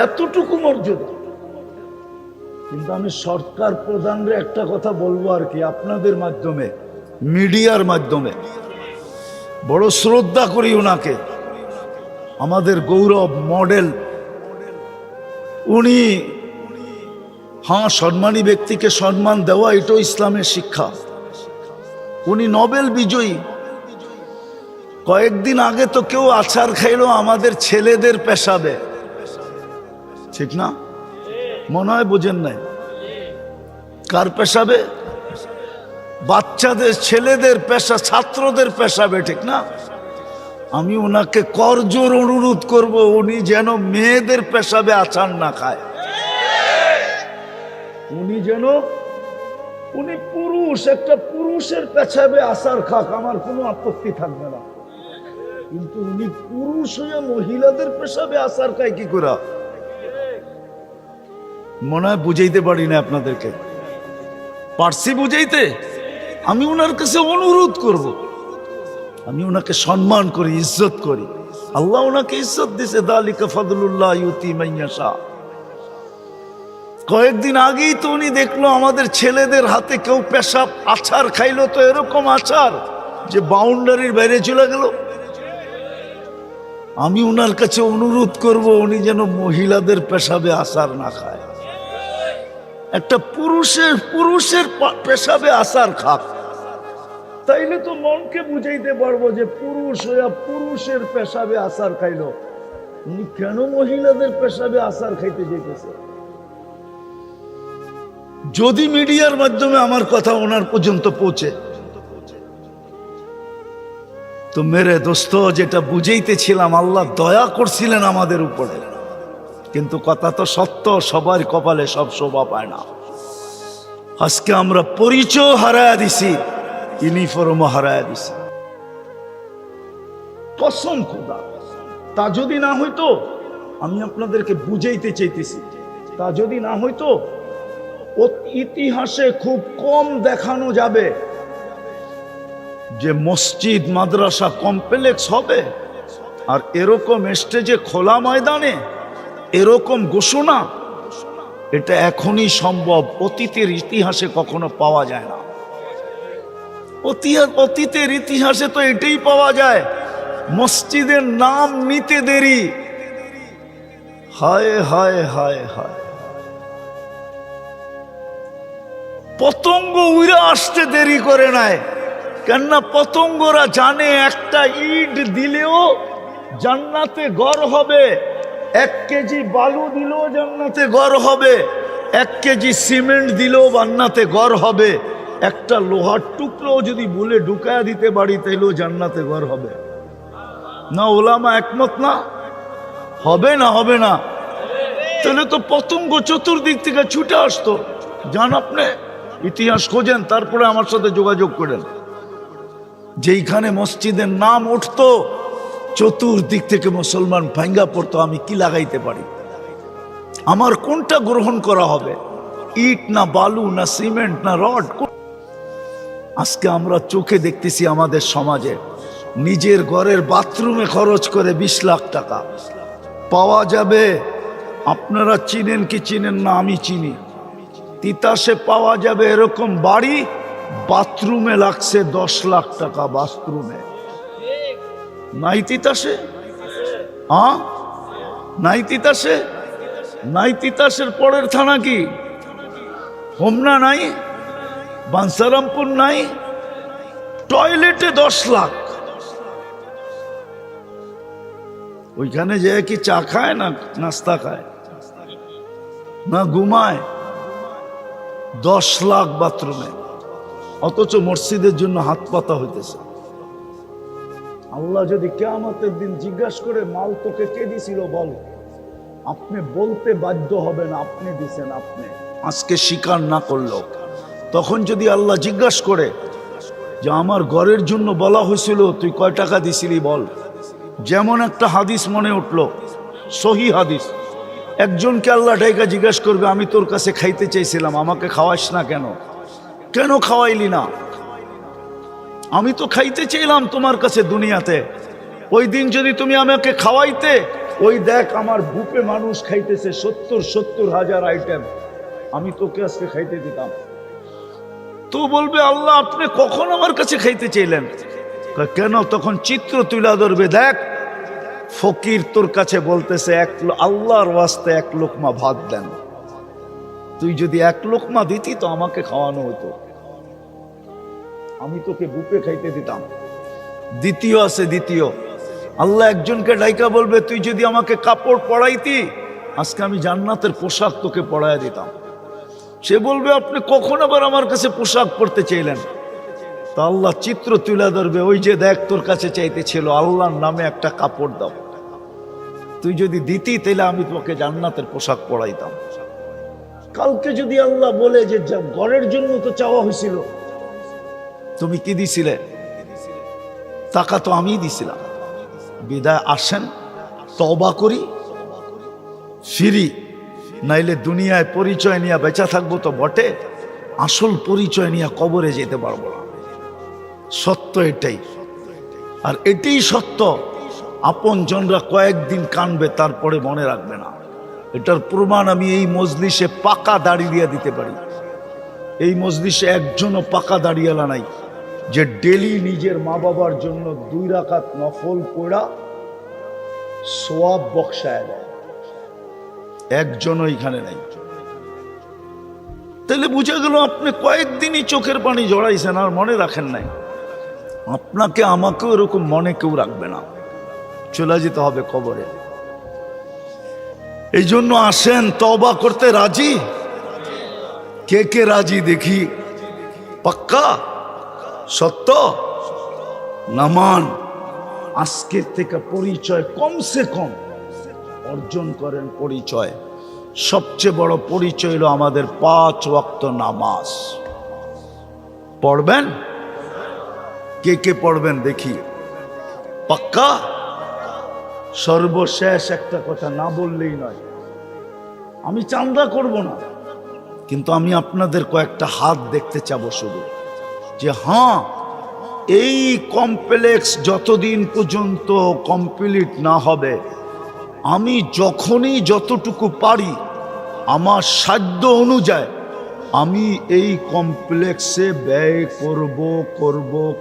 এতটুকু মর্যাদা। কিন্তু আমি সরকার প্রধানরে একটা কথা বলবো আর কি, আপনাদের মাধ্যমে, মিডিয়ার মাধ্যমে, বড় শ্রদ্ধা করি ওনাকে, আমাদের গৌরব মডেল উনি। হ্যাঁ, সম্মানী ব্যক্তিকে সম্মান দেওয়া এটাও ইসলামের শিক্ষা। উনি নোবেল বিজয়ী। কয়েকদিন আগে তো কেউ আচার খাইলো আমাদের ছেলেদের পেশাবে, ঠিক না? মনে হয় বোঝেন নাই। কার পেশাবে? বাচ্চাদের, ছেলেদের পেশা, ছাত্রদের পেশাবে, ঠিক না? আমি ওনাকে করজোর অনুরোধ করব উনি যেন মেয়েদের পেশাবে আচার না খায়। উনি যেন, উনি পুরুষ, একটা পুরুষের পেশাবে আচার খাক, আমার কোনো আপত্তি থাকবে না। কিন্তু উনি পুরুষ হয়ে মহিলাদের পেশাবে আচার খায় কি করে? মনে হয় বুঝাইতে পারি না আপনাদেরকে। পারছি বুঝাইতে? আমি ওনার কাছে অনুরোধ করব, আমি ওনাকে সম্মান করি, ইজ্জত করি। আল্লাহ ওনাকে ইজ্জত দিছে, দালিকা ফাদলুল্লাহ ইউতি মান ইয়াশা। কয়েকদিন আগেই তো উনি দেখলো আমাদের ছেলেদের হাতে কেউ পেশাব আচার খাইলো, তো এরকম আচার যে বাউন্ডারির বাইরে চলে গেল। আমি ওনার কাছে অনুরোধ করব উনি যেন মহিলাদের পেশাবে আচার না খায়, একটা পুরুষের পেশাবে আচার খাক। তাইলে তো মনকে বুঝাইতে পারবো যে পুরুষ হইয়া পুরুষের পেশাবে আচার খাইলো, উনি কেন মহিলাদের পেশাবে আচার খাইতে যেতেছে? যদি মিডিয়ার মাধ্যমে আমার কথা ওনার পর্যন্ত পৌঁছে, তো মেরে দোস্ত, যেটা বুঝাইতেছিলাম, আল্লাহ দয়া করছিলেন আমাদের উপরে। কিন্তু কথা তো সত্য, সবার কপালে সব শোভা পায় না। আজকে আমরা পরিচয় হারায়া দিছি, ইউনিফর্মও হারায়া দিছি। কসম খোদা, তা যদি না হইতো, আমি আপনাদেরকে বুঝাইতে চাইতেছি, তা যদি না হইতো, ইতিহাসে খুব কম দেখানো যাবে যে মসজিদ মাদ্রাসা কমপ্লেক্স হবে আর এরকম স্টেজে খোলা ময়দানে এরকম ঘোষণা, এটা এখনই সম্ভব। অতীতের ইতিহাসে কখনো পাওয়া যায় না। অতীতের ইতিহাসে তো এটাই পাওয়া যায়, মসজিদের নাম নিতে দেরি। হায় হায় হায় হায়, পতঙ্গ উড়ে আসতে দেরি করে নাই। কেননা পতঙ্গরা জানে একটা ইট দিলেও জান্নাতে ঘর হবে, 1 কেজি বালু দিলেও জান্নাতে ঘর হবে, 1 কেজি সিমেন্ট দিলেও জান্নাতে ঘর হবে, একটা লোহার টুকরো যদি ভুলে ঢুকায়া দিতে পারি তাইলেও জান্নাতে ঘর হবে। না ওলামা একমত না? হবে না? হবে না? তাহলে তো পতঙ্গ চতুর্দিক থেকে ছুটে আসতো। যান আপনি ইতিহাস খোঁজেন, তারপরে আমার সাথে যোগাযোগ করেন। যেইখানে মসজিদের নাম উঠতো চতুর্দিক থেকে মুসলমান ভাঙ্গা পড়তো। আমি কি লাগাইতে পারি? আমার কোনটা গ্রহণ করা হবে? ইট না বালু না সিমেন্ট না রড? আজকে আমরা চোখে দেখতেছি আমাদের সমাজে নিজের ঘরের বাথরুমে খরচ করে 20 লাখ টাকা পাওয়া যাবে। আপনারা চিনেন কি চিনেন না আমি চিনি, তিতাসে পাওয়া যাবে এরকম বাড়ি, বাথরুমে লাগছে 10 লাখ টাকা। বাথরুমে নাই তিতাসে? হ্যাঁ নাই তিতাসে? নাই তিতাসের পরের থানা কি হোমনা নাই? বাঞ্ছারামপুর নাই? টয়লেটে 10 লাখ। ওইখানে যে কি চা খায় না নাস্তা খায় না ঘুমায়? 10 লাখ বাথরুমে, অথচ মসজিদের জন্য হাত পাতা হইতেছে। আল্লাহ যদি কিয়ামতের দিন জিজ্ঞাসা করে মাল তোকে কে দিছিল বল, আপনি বলতে বাধ্য হবেন আপনি দিছেন। আপনি আজকে স্বীকার না করলো, তখন যদি আল্লাহ জিজ্ঞাসা করে যে আমার ঘরের জন্য বলা হয়েছিল তুই কয় টাকা দিছিলি বল। যেমন একটা হাদিস মনে উঠলো, সহি হাদিস, একজনকে আল্লাহ ডাইকা জিজ্ঞাসা করবে আমি তোর কাছে খাইতে চাইছিলাম, আমাকে খাওয়াস না কেন? কেন খাওয়াইলি না? আমি তো খাইতে চাইলাম তোমার কাছে দুনিয়াতে, ওই দিন যদি তুমি আমাকে খাওয়াইতে, ওই দেখ আমার বুকে মানুষ খাইতেছে 70 হাজার আইটেম, আমি তোকে আজকে খাইতে দিতাম। তো বলবে আল্লাহ আপনি কখন আমার কাছে খাইতে চাইলেন? কেন? তখন চিত্র তুলে ধরবে, দেখ ফকির তোর কাছে বলতেছে আল্লাহর ওয়াস্তে 1 লোকমা ভাত দেন, তুই যদি 1 লোকমা দিতি তো আমাকে খাওয়ানো হতো, আমি তোকে বুকে খাইতে দিতাম। দ্বিতীয় আছে, দ্বিতীয় আল্লাহ একজনকে ডাইকা বলবে তুই যদি আমাকে কাপড় পরাইতি আজকে আমি জান্নাতের পোশাক তোকে পরাইয়া দিতাম। সে বলবে আপনি কখন আবার আমার কাছে পোশাক পরতে চাইলেন? তা আল্লাহ চিত্র তুলে ধরবে, ওই যে দেখ তোর কাছে চাইতে ছিল আল্লাহর নামে একটা কাপড় দাও, তুই যদি দিতি তাহলে আমি তোমাকে জান্নাতের পোশাক পরাইতাম। কালকে যদি আল্লাহ বলে যে ঘরের জন্য তো চাওয়া হয়েছিল, তুমি কি দিছিলে? টাকা তো আমি দিছিলাম। বিদায় আসেন, তওবা করি, ফিরি, নাইলে দুনিয়ায় পরিচয় নিয়ে বেঁচে থাকবো তো বটে, আসল পরিচয় নিয়ে কবরে যেতে পারবো না। সত্য এটাই, আর এটাই সত্য। আপন জনরা কয়েকদিন কানবে, তারপরে মনে রাখবে না। এটার প্রমাণ আমি এই মজলিসে পাকা দাড়ি দিয়ে দিতে পারি। এই মজলিসে একজনও পাকা দাড়িওয়ালা নাই যে ডেলি নিজের মা বাবার জন্য 2 রাকাত নফল পড়া সওয়াব বক্সায় দেয়, একজনও এখানে নাই। তাহলে বুঝে গেল আপনি কয়েকদিনই চোখের পানি জড়াইছেন আর মনে রাখেন নাই। আপনাকে আমাকেও এরকম মনে কেউ রাখবে না, চলে যেতে হবে কবরে। এই জন্য আসেন, তওবা করতে রাজি? কে কে রাজি দেখি? পাক্কা সত্য নামান। আজকের থেকে পরিচয় কমসে কম অর্জন করেন। পরিচয়, সবচেয়ে বড় পরিচয় হলো আমাদের 5 ওয়াক্ত নামাজ পড়বেন। কে কে পড়বেন দেখি? পাক্কা? সর্বশেষ একটা কথা না বললেই নয়, আমি চান্দা করব না, কিন্তু আমি আপনাদের কয়েকটা হাত দেখতে চাবো শুধু, যে হ্যাঁ এই কমপ্লেক্স যতদিন পর্যন্ত কমপ্লিট না হবে, আমি যখনই যতটুকু পারি আমার সাধ্য অনুযায়ী আমি এই কমপ্লেক্সে ব্যয়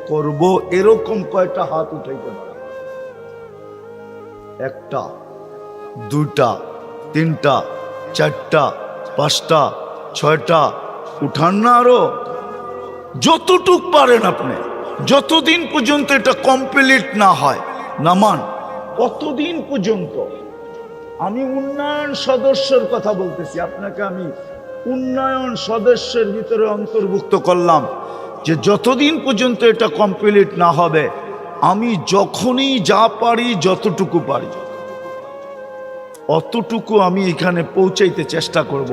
করব। এরকম কয়টা হাত উঠাইতে পারে? 1টা, 2টা, 3টা, 4টা, 5টা, 6টা উঠান না, আরো যতটুক পারেন আপনি। যতদিন পর্যন্ত এটা কমপ্লিট না হয় নামান, কতদিন পর্যন্ত। আমি উন্নয়ন সদস্যের কথা বলতেছি, আপনাকে আমি উন্নয়ন সদস্যের ভিতরে অন্তর্ভুক্ত করলাম, যে যতদিন পর্যন্ত এটা কমপ্লিট না হবে আমি যখনই যা পারি, যতটুকু পারি অতটুকু আমি এখানে পৌঁছাইতে চেষ্টা করব।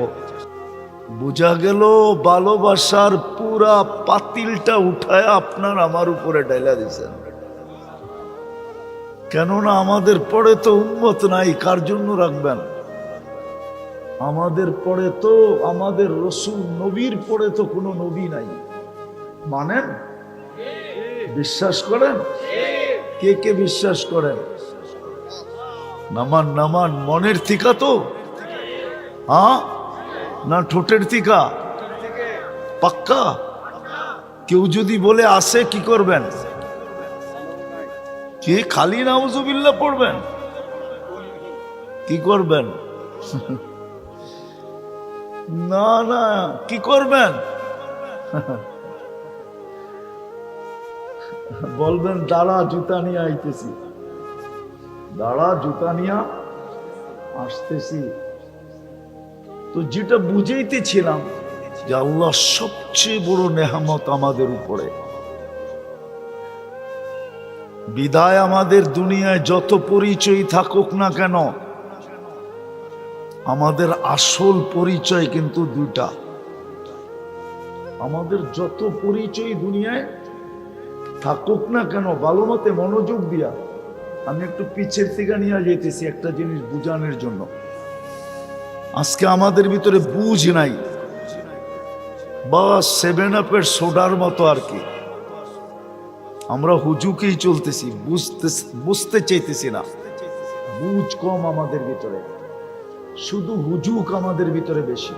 বোঝা গেল ভালোবাসার পুরা পাতিলটা উঠায় আপনার আমার উপরে ঢেলা দিয়েছেন। কেননা আমাদের পরে তো উম্মত নাই, কার জন্য রাখবেন? আমাদের পরে তো, আমাদের রসুল নবীর পরে তো কোনো নবী নাই। মানেন? বিশ্বাস করেন? কে কে বিশ্বাস করেন? নামান নামান, মনের থিকা তো, হ্যাঁ না ঠোঁটের থিকা? পাক্কা? কেউ যদি বলে আসে কি করবেন? কে খালি নাউজুবিল্লাহ পড়বেন? কি করবেন? না না, কি করবেন? বলবেন দাঁড়া জুতা নিয়ে আইতেছি, দাঁড়া জুতা নিয়ে আসতেছি। তো যেটা বুঝাইতেছিলাম যে আল্লাহ সবচেয়ে বড় নেহামত আমাদের উপরে। বিদায় আমাদের দুনিয়ায় যত পরিচয় থাকুক না কেন, আমাদের আসল পরিচয় কিন্তু দুইটা। আমাদের যত পরিচয় দুনিয়ায় থাকুক না কেন, ভালো মতে মনোযোগ দিয়া আমি একটু পিছের থেকে নিয়ে যেতেছি একটা জিনিস বুঝানোর জন্য। আজকে আমাদের ভিতরে বুঝ নাই, বা 7 আপের সোডার মতো আর কি। আমরা হুজুকেই চলতেছি, বুঝতে চাইতেছি না। বুঝ কম আমাদের ভিতরে, শুধু হুজুক আমাদের ভিতরে বেশি।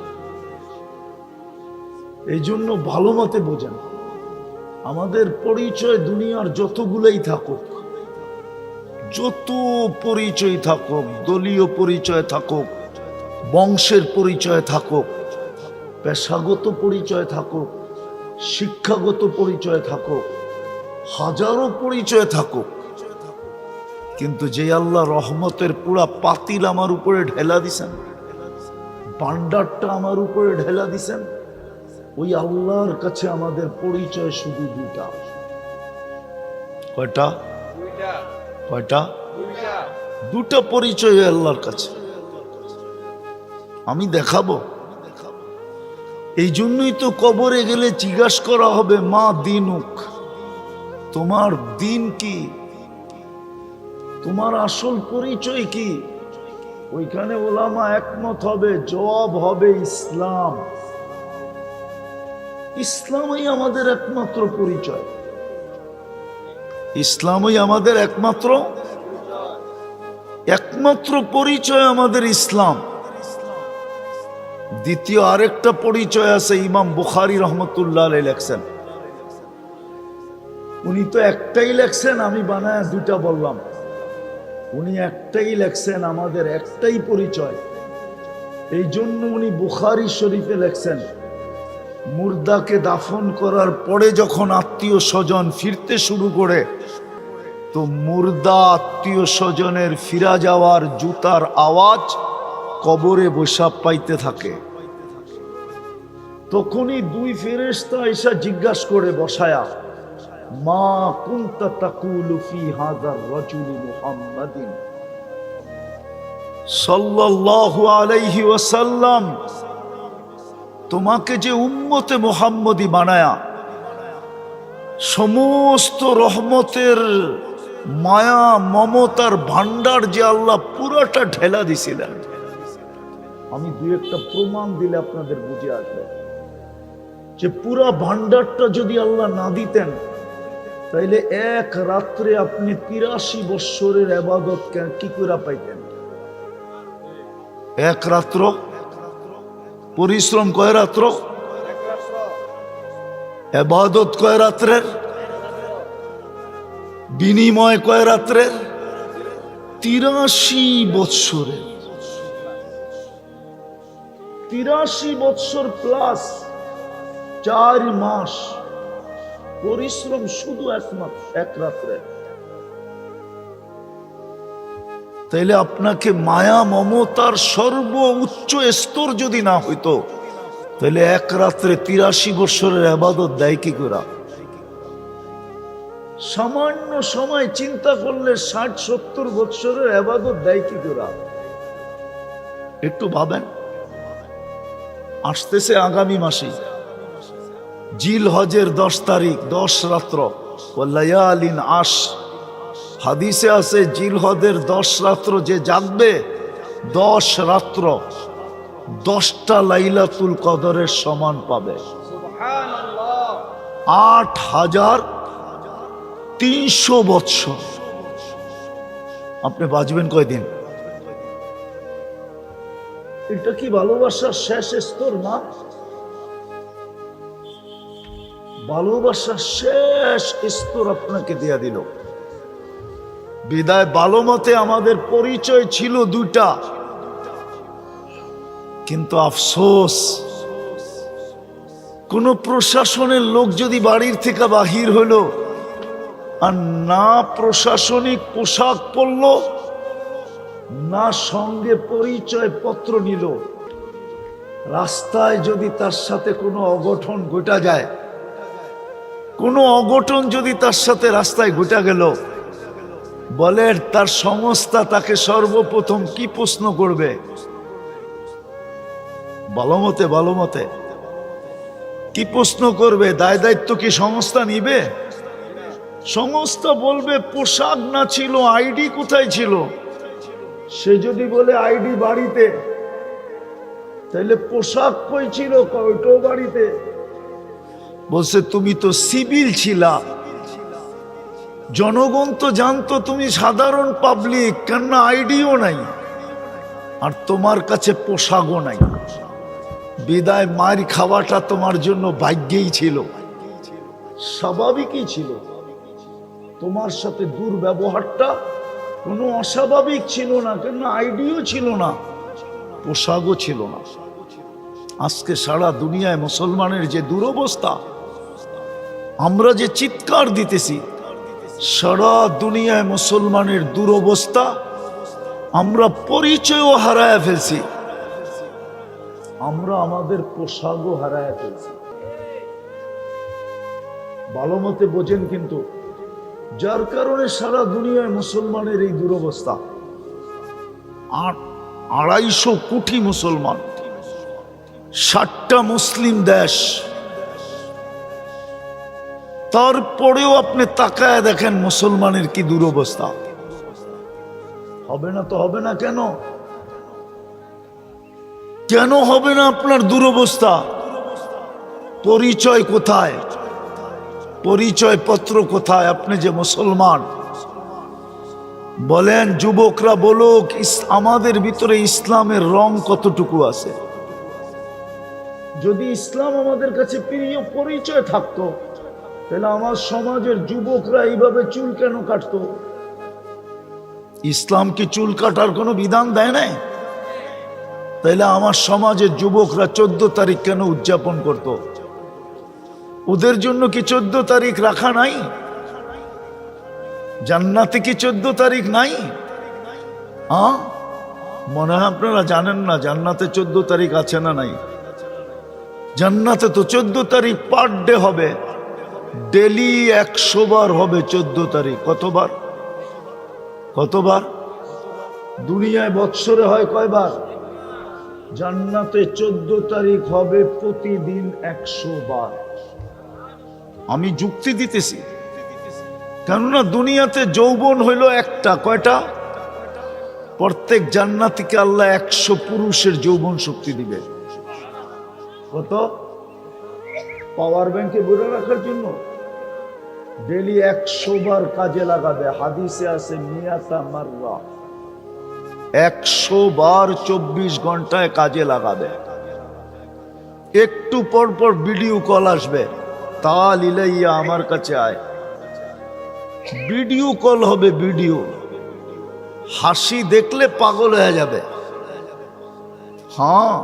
এই জন্য ভালো মতে বোঝেন, আমাদের পরিচয় দুনিয়ার যতগুলোই থাকুক, যত পরিচয় থাকুক, দলীয় পরিচয় থাকুক, বংশের পরিচয় থাকুক, পেশাগত পরিচয় থাকুক, শিক্ষাগত পরিচয় থাকুক, হাজারো পরিচয় থাকুক, কিন্তু যে আল্লাহ রহমতের পুরা পাতিল আমার উপরে ঢেলা দিছেন, ভান্ডারটা আমার উপরে ঢেলা দিছেন, ওই আল্লাহর কাছে আমাদের পরিচয় শুধু দুটা। কয়টা? কয়টা? দুটা পরিচয় আল্লাহর কাছে। আমি দেখাবো। এই জন্যই তো কবরে গেলে জিজ্ঞাসা করা হবে, মা দিনুক, তোমার দিন কি, তোমার আসল পরিচয় কি? ওইখানে ওলামা একমত হবে, জবাব হবে ইসলাম। ইসলামই আমাদের একমাত্র পরিচয়, ইসলামই আমাদের একমাত্র পরিচয় আমাদের ইসলাম। দ্বিতীয় আরেকটা পরিচয় আছে, ইমাম বুখারী রহমতুল্লাহ আলাইহি লেখছেন। উনি তো একটাই লেখছেন, আমি বানায় দুটা বললাম। উনি একটাই লেখছেন, আমাদের একটাই পরিচয়। এই জন্য উনি বুখারী শরীফে লেখছেন, মুর্দাকে দাফন করার পরে যখন আত্মীয় স্বজন ফিরতে শুরু করে, তো মুর্দা আত্মীয় স্বজনের ফিরা যাওয়ার জুতার আওয়াজ কবরে বসা পাইতে থাকে। তখনই দুই ফেরেশতা এসে জিজ্ঞাসা করে বসায়া, মা কুনতা তাকুলু ফি হাযার রাজুলি মুহাম্মাদিন সাল্লাল্লাহু আলাইহি ওয়াসাল্লাম, তোমাকে যে উম্মতে মুহাম্মদী বানায়া সমস্ত রহমতের মায়া মমতার ভান্ডার যে আল্লাহ পুরাটা ঢেলা দিছিলেন। আমি দুই একটা প্রমাণ দিলে আপনাদের বুঝে আসবে যে পুরা ভান্ডারটা যদি আল্লাহ না দিতেন, তাইলে এক রাত্রে আপনি 83 বৎসরের ইবাদত কি করে পাইতেন? এক রাত্র পরিশ্রম কয় রাত্র, ইবাদত কয় রাত্রের, বিনিময় কয় রাত্রের? 83 বৎসরের। 83 বৎসর প্লাস 4 মাস পরিশ্রম শুধু এক রাত্রে। তাইলে আপনাকে মায়া মমতার সর্বোচ্চ স্তর যদি না হইতো, তাহলে এক রাত্রে 83 বৎসরের ইবাদত দেয় কি করে? সামান্য সময় চিন্তা করলে 60-70 বৎসরের ইবাদত দেয় কি করে? একটু ভাবেন। আসতেছে আগামী মাসে জিল হজের 10 তারিখ, 10 রাত্র, ওয়ালায়ালিন আশ। হাদিসে আছে জিল হজের 10 রাত্র যে জাগবে, 10 রাত্র 10টা লাইলাতুল কদরের সমান পাবে। 8300 বৎসর। আপনি বাঁচবেন কয়দিন? এটা কি ভালোবাসার শেষ স্তর না? ভালোবাসার শেষ স্তর আপনাকে দেয়া দিল। বিদায় ভালো মতে আমাদের পরিচয় ছিল 2টা, কিন্তু আফসোস কোন প্রশাসনের লোক যদি বাড়ির থেকে বাহির হলো আর না প্রশাসনিক পোশাক পরল, না সঙ্গে পরিচয় পত্র নিল, রাস্তায় যদি তার সাথে কোনো অঘটন ঘটা যায়, কোনো অঘটন যদি তার সাথে রাস্তায় ঘটা গেল, বলে তার সংস্থা তাকে সর্বপ্রথম কি প্রশ্ন করবে? ভালো মতে কি প্রশ্ন করবে? দায় দায়িত্ব কি সংস্থা নিবে? সংস্থা বলবে পোশাক না ছিল, আইডি কোথায় ছিল? সে যদি বলে আইডি বাড়িতে, তাহলে পোশাক কই ছিল? কয়টো বাড়িতে। বলছে তুমি তো সিভিল ছিলা, জনগণ তো জানতো তুমি সাধারণ পাবলিক, কেন আইডিও নাই আর তোমার কাছে পোশাকও নাই। বিদায় মার খাওয়াটা তোমার জন্য ভাগ্যেই ছিল, স্বাভাবিকই ছিল। তোমার সাথে দুর্ব্যবহারটা কোনো অস্বাভাবিক ছিল না, কেন আইডিও ছিল না, পোশাকও ছিল না। আজকে সারা দুনিয়ায় মুসলমানের যে দুরবস্থা, আমরা যে চিৎকার দিতেছি, সারা দুনিয়ায় মুসলমানের দুরবস্থা, আমরা পরিচয়ও হারায় ফেলছি, আমরা আমাদের পোশাকও হারায় ফেলছি। ভালো মতে বোঝেন কিন্তু, যার কারণে সারা দুনিয়ায় মুসলমানের এই দুরবস্থা। 250 কোটি মুসলমান, 60টা মুসলিম দেশ, তারপরেও আপনি তাকায় দেখেন মুসলমানের কি দুরবস্থা। হবে না তো হবে না কেন? কেন হবে না আপনার দুরবস্থা? পরিচয় কোথায়? পরিচয় পত্র কোথায়? আপনি যে মুসলমান। বলেন যুবকরা বলুক, আমাদের ভিতরে ইসলামের রং কতটুকু আছে? যদি ইসলাম আমাদের কাছে প্রিয় পরিচয় থাকতো, তাহলে আমার সমাজের যুবকরা এইভাবে চুল কেন কাটতো? ইসলাম কি চুল কাটার কোনো বিধান দেয় নাই? তাহলে আমার সমাজের যুবকরা 14 তারিখ কেন উদযাপন করত? ওদের জন্য কি 14 তারিখ রাখা নাই? জান্নাতে কি 14 তারিখ নাই? মনে হয় আপনারা জানেন না জান্নাতে 14 তারিখ আছে না নাই। জান্নাতে তো 14 তারিখ পার ডে হবে, ডেলি 100 বার হবে 14 তারিখ। কতবার? কতবার? দুনিয়ায় বৎসরে হয় কয়বার? জান্নাতে 14 তারিখ হবে প্রতিদিন 100 বার। আমি যুক্তি দিতেছি, কেননা দুনিয়াতে যৌবন হইল একটা। কয়টা? প্রত্যেক জান্নাতীকে আল্লাহ 100 পুরুষের যৌবন শক্তি দিবে। কত? পাওয়ার ব্যাংকে ভরে রাখার জন্য ডেলি 100 বার কাজে লাগাবে। হাদিসে আছে মিয়াতা মাররা, 100 বার 24 ঘন্টায় কাজে লাগাবে। একটু পর পর ভিডিও কল আসবে, তাল ইলাইয়া আমার কাছে আয়। ভিডিও কল হবে, ভিডিও। হাসি দেখলে পাগল হয়ে যাবে। হ্যাঁ,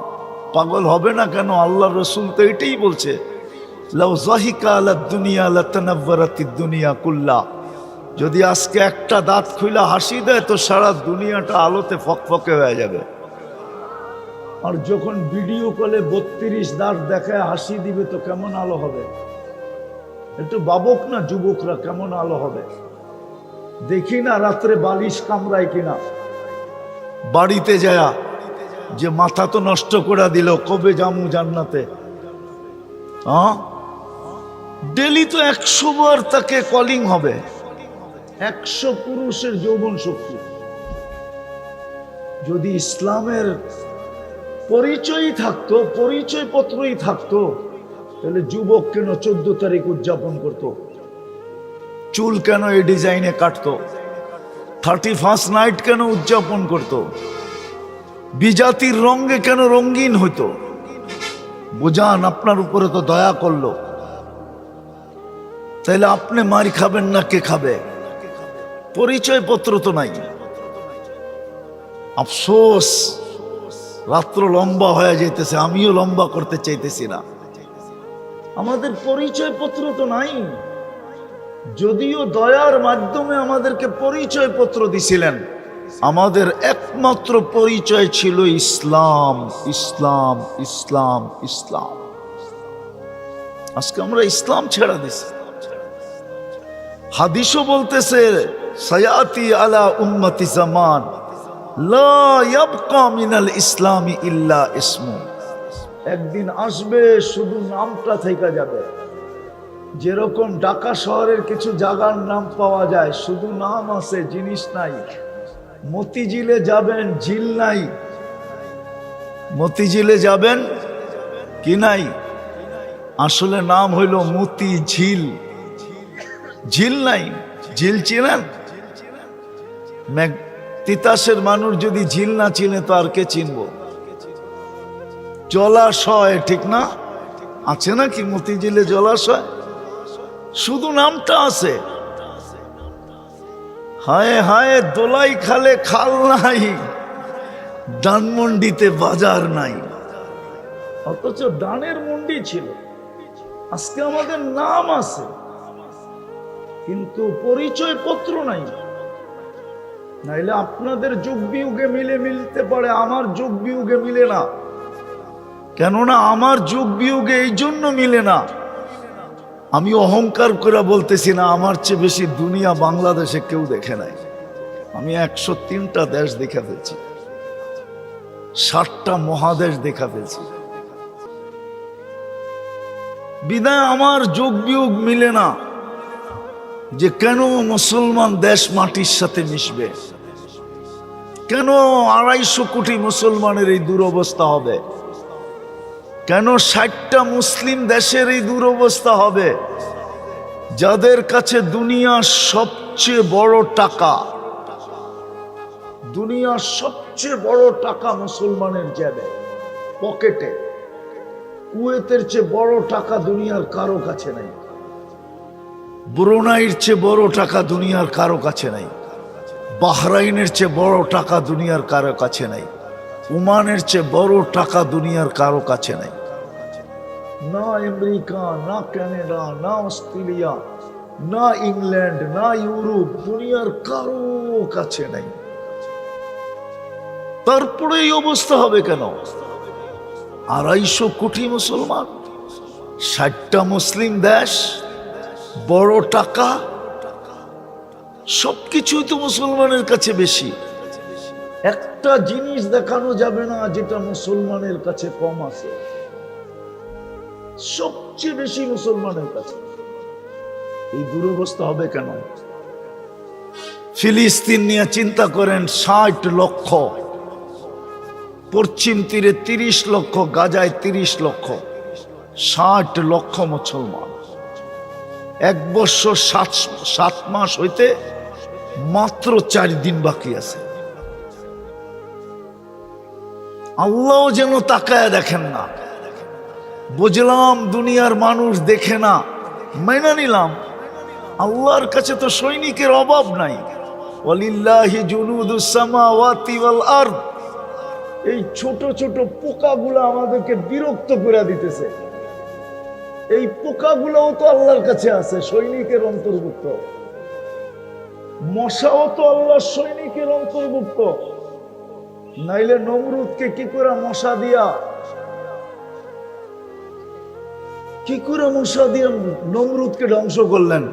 পাগল হবে না কেন? আল্লাহ রসুল তো এটাই বলছে, লাউ যাহিকা আলা দুনিয়া লাতানাওয়ারাতিদ দুনিয়া কুল্লা। যদি আজকে একটা দাঁত খুইলা হাসি দেয় তো সারা দুনিয়াটা আলোতে ফকফকে হয়ে যাবে। আর যখন ভিডিও কলে 32 দাঁত দেখায় হাসি দিবে তো কেমন আলো হবে? একটু ভাবুক না যুবকরা, কেমন আলো হবে? দেখি না রাত্রে বালিশ কামড়ায় কিনা, বাড়িতে যায়া যে মাথা তো নষ্ট করে দিল, কবে যামু জান্নাতে? ডেলি তো 100 বার তাকে কলিং হবে, 100 পুরুষের যৌবন শক্তি। যদি ইসলামের পরিচয়ই থাকতো, পরিচয় পত্রই থাকতো, তাহলে যুবক কেন 14 তারিখ উদযাপন করত? চুল কেন এই ডিজাইনে কাটতো? 31st নাইট কেন উদযাপন করত? বিজাতির রঙে কেন রঙিন হইতো? বুঝান, আপনার উপরে তো দয়া করলো, তাইলে আপনি মারি খাবেন না কে খাবে? পরিচয় পত্র তো নাই। আফসোস, রাত্র লম্বা হয়ে যেতেছে, আমিও লম্বা করতে চাইতেছি না। আমাদের পরিচয় পত্র তো নাই। যদিও দয়ার মাধ্যমে আমাদেরকে পরিচয় পত্র দিছিলেন, আমাদের একমাত্র পরিচয় ছিল ইসলাম, ইসলাম, ইসলাম, ইসলাম। আজকে আমরা ইসলাম ছেড়ে দিছি। হাদিসও বলতেছে, সায়াতি আলা উম্মতি জামান লা ইয়াবকা মিনাল ইসলামি ইল্লা ইসমু। একদিন আসবে শুধু নামটা থেকে যাবে। যেরকম ঢাকা শহরের কিছু জায়গার নাম পাওয়া যায়, শুধু নাম আছে, জিনিস নাই। মতিঝিলে যাবেন, ঝিল নাই। মতিঝিলে যাবেন কি নাই? আসলে নাম হইল মতি ঝিল, ঝিল নাই। ঝিল চিনেন? তিতাসের মানুষ যদি ঝিল না চিনে তো আর কে চিনব? জলাশয়, ঠিক না? আছে নাকি মতিঝিলে জলাশয়? শুধু নামটা আছে। হায় হায়, দোলাই খালে খাল নাই, ডানমন্ডিতে বাজার নাই। অথচ ডানের মন্ডি ছিল। আজকে আমাদের নাম আছে কিন্তু পরিচয় পত্র নাই। নাইলে আপনাদের যুগ বিয়োগে মিলতে পারে, আমার যুগ বিয়োগে মিলে না। কেননা আমার যুগ বিয়োগে এই জন্য মিলে না, আমি অহংকার করে বলতেছি না, আমার চেয়ে বেশি দুনিয়া বাংলাদেশে কেউ দেখে নাই। আমি 103টা দেশ দেখা ফেলছি, 60টা মহাদেশ দেখা ফেলছি। বিদায় আমার যোগ বিয়োগ মিলে না যে কেন মুসলমান দেশ মাটির সাথে মিশবে, কেন 250 কোটি মুসলমানের এই দুরবস্থা হবে, কেন 60টা মুসলিম দেশের এই দুরবস্থা হবে, যাদের কাছে দুনিয়ার সবচেয়ে বড় টাকা, দুনিয়ার সবচেয়ে বড় টাকা মুসলমানের জেবে, পকেটে। কুয়েতের চেয়ে বড় টাকা দুনিয়ার কারো কাছে নাই, ব্রুনাইয়ের চেয়ে বড় টাকা দুনিয়ার কারো কাছে নাই, বাহরাইনের চেয়ে বড় টাকা দুনিয়ার কারো কাছে নাই, ওমানের চেয়ে বড় টাকা দুনিয়ার কারো কাছে নাই। না আমেরিকা, না কানাডা, না অস্ট্রেলিয়া, না ইংল্যান্ড, না ইউরোপ, দুনিয়ার কারো কাছে নাই। তারপরে এই অবস্থা হবে কেন? 250 কোটি মুসলমান, 60টা মুসলিম দেশ, বড় টাকা, সবকিছুই তো মুসলমানের কাছে বেশি। একটা জিনিস দেখানো যাবে না যেটা মুসলমানের কাছে কম আছে, সবচেয়ে বেশি মুসলমানের কাছে। এই দুরবস্থা হবে কেন? ফিলিস্তিন নিয়ে চিন্তা করেন, 60 লক্ষ, পশ্চিম তীরে 30 লক্ষ, গাজায় 30 লক্ষ, 60 লক্ষ মুসলমান। 1 বছর 7 মাস হইতে মাত্র 4 দিন বাকি আছে। আল্লাহ যেন তাকায় দেখেন না। বুঝলাম দুনিয়ার মানুষ দেখে না, মেনে নিলাম। আল্লাহর কাছে তো সৈনিকের অভাব নাই। ওয়ালিল্লাহি জুনুদুস সামাওয়াতি ওয়াল আরদ। এই ছোট ছোট পোকাগুলো আমাদেরকে বিরক্ত করে দিতেছে। এই পোকাগুলোও তো আল্লাহর কাছে আছে, সৈনিকের অন্তর্ভুক্ত। মশাও তো আল্লাহর সৈনিকের অন্তর্ভুক্ত। নাইলে নমরুদকে কি করে মশা দিয়া নমরুদকে ধ্বংস করলেন?